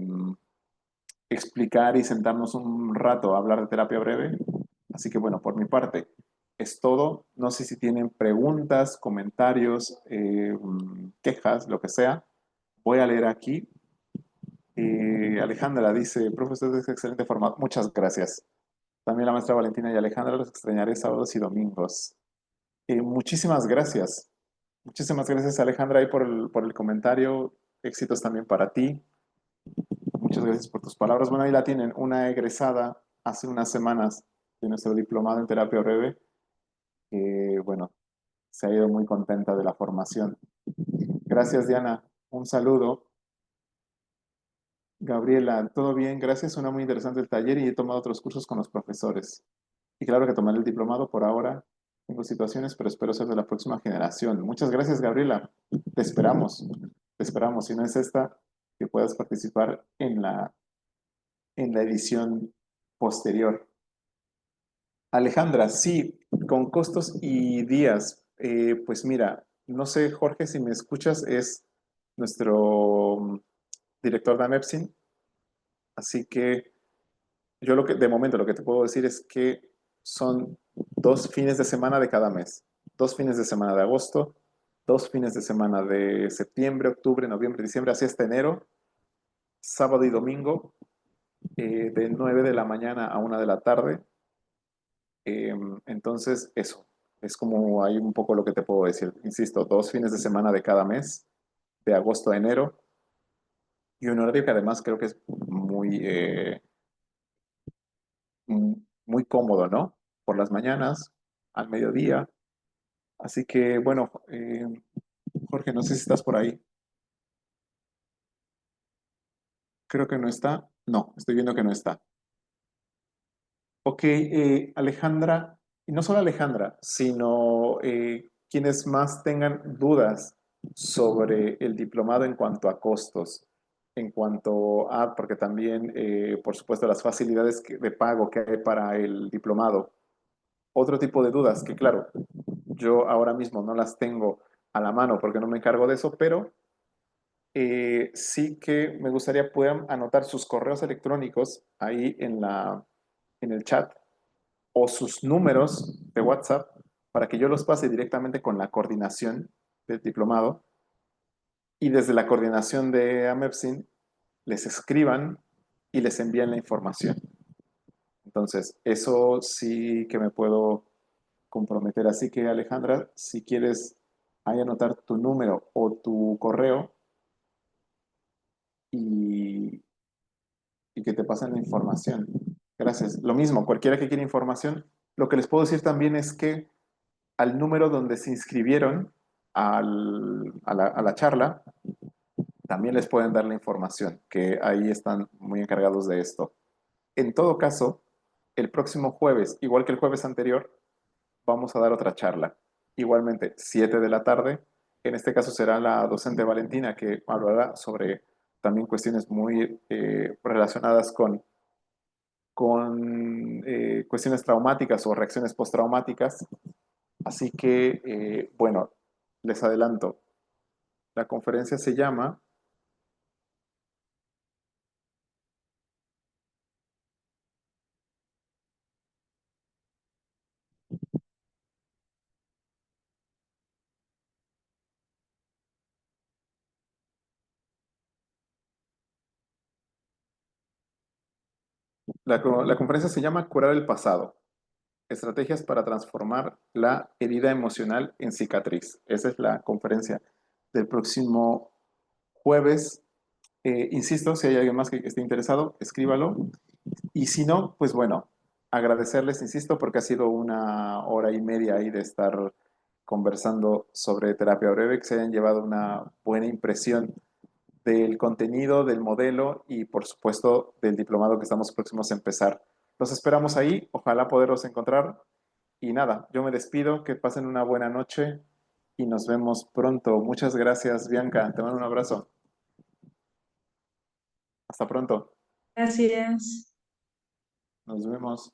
explicar y sentarnos un rato a hablar de terapia breve. Así que bueno, por mi parte es todo. No sé si tienen preguntas, comentarios, quejas, lo que sea. Voy a leer aquí. Alejandra dice, profesor, es excelente formato. Muchas gracias. También la maestra Valentina y Alejandra los extrañaré sábados y domingos. Muchísimas gracias. Muchísimas gracias, Alejandra, ahí por el comentario. Éxitos también para ti. Muchas gracias por tus palabras. Bueno, ahí la tienen, una egresada hace unas semanas de nuestro diplomado en terapia breve. Bueno, se ha ido muy contenta de la formación. Gracias, Diana. Un saludo. Gabriela, todo bien, gracias. Suena muy interesante el taller y he tomado otros cursos con los profesores. Y claro que tomaré el diplomado por ahora. Tengo situaciones, pero espero ser de la próxima generación. Muchas gracias, Gabriela. Te esperamos. Te esperamos. Si no es esta, que puedas participar en la edición posterior. Alejandra, sí, con costos y días. Pues mira, no sé, Jorge, si me escuchas, es nuestro director de AMEPSIN. Así que yo de momento lo que te puedo decir es que son 2 fines de semana de cada mes. 2 fines de semana de agosto, 2 fines de semana de septiembre, octubre, noviembre, diciembre, así hasta enero, sábado y domingo, de 9 de la mañana a 1 de la tarde. Entonces, eso, es como hay un poco lo que te puedo decir. Insisto, 2 fines de semana de cada mes, de agosto a enero, y un horario que además creo que es muy muy cómodo, ¿no? Por las mañanas, al mediodía. Así que, bueno, Jorge, no sé si estás por ahí. Creo que no está. No, estoy viendo que no está. Ok, Alejandra, y no solo Alejandra, sino quienes más tengan dudas sobre el diplomado en cuanto a costos, en cuanto a, porque también, por supuesto, las facilidades de pago que hay para el diplomado. Otro tipo de dudas que, claro, yo ahora mismo no las tengo a la mano porque no me encargo de eso, pero sí que me gustaría puedan anotar sus correos electrónicos ahí en el chat o sus números de WhatsApp para que yo los pase directamente con la coordinación del diplomado y desde la coordinación de AMEPSIN les escriban y les envíen la información. Entonces, eso sí que me puedo comprometer. Así que Alejandra, si quieres ahí anotar tu número o tu correo y, y que te pasen la información. Gracias. Lo mismo, cualquiera que quiera información, lo que les puedo decir también es que al número donde se inscribieron a la charla, también les pueden dar la información, que ahí están muy encargados de esto. En todo caso, el próximo jueves, igual que el jueves anterior, vamos a dar otra charla. Igualmente, 7 de la tarde. En este caso será la docente Valentina que hablará sobre también cuestiones muy relacionadas con cuestiones traumáticas o reacciones postraumáticas. Así que, bueno, les adelanto. La conferencia se llama la conferencia se llama Curar el pasado, estrategias para transformar la herida emocional en cicatriz. Esa es la conferencia del próximo jueves. Insisto, si hay alguien más que esté interesado, escríbalo. Y si no, pues bueno, agradecerles, insisto, porque ha sido una hora y media ahí de estar conversando sobre terapia breve, que se hayan llevado una buena impresión del contenido, del modelo y por supuesto del diplomado que estamos próximos a empezar. Los esperamos ahí, ojalá poderos encontrar. Y nada, yo me despido, que pasen una buena noche y nos vemos pronto. Muchas gracias, Bianca. Te mando un abrazo. Hasta pronto. Gracias. Nos vemos.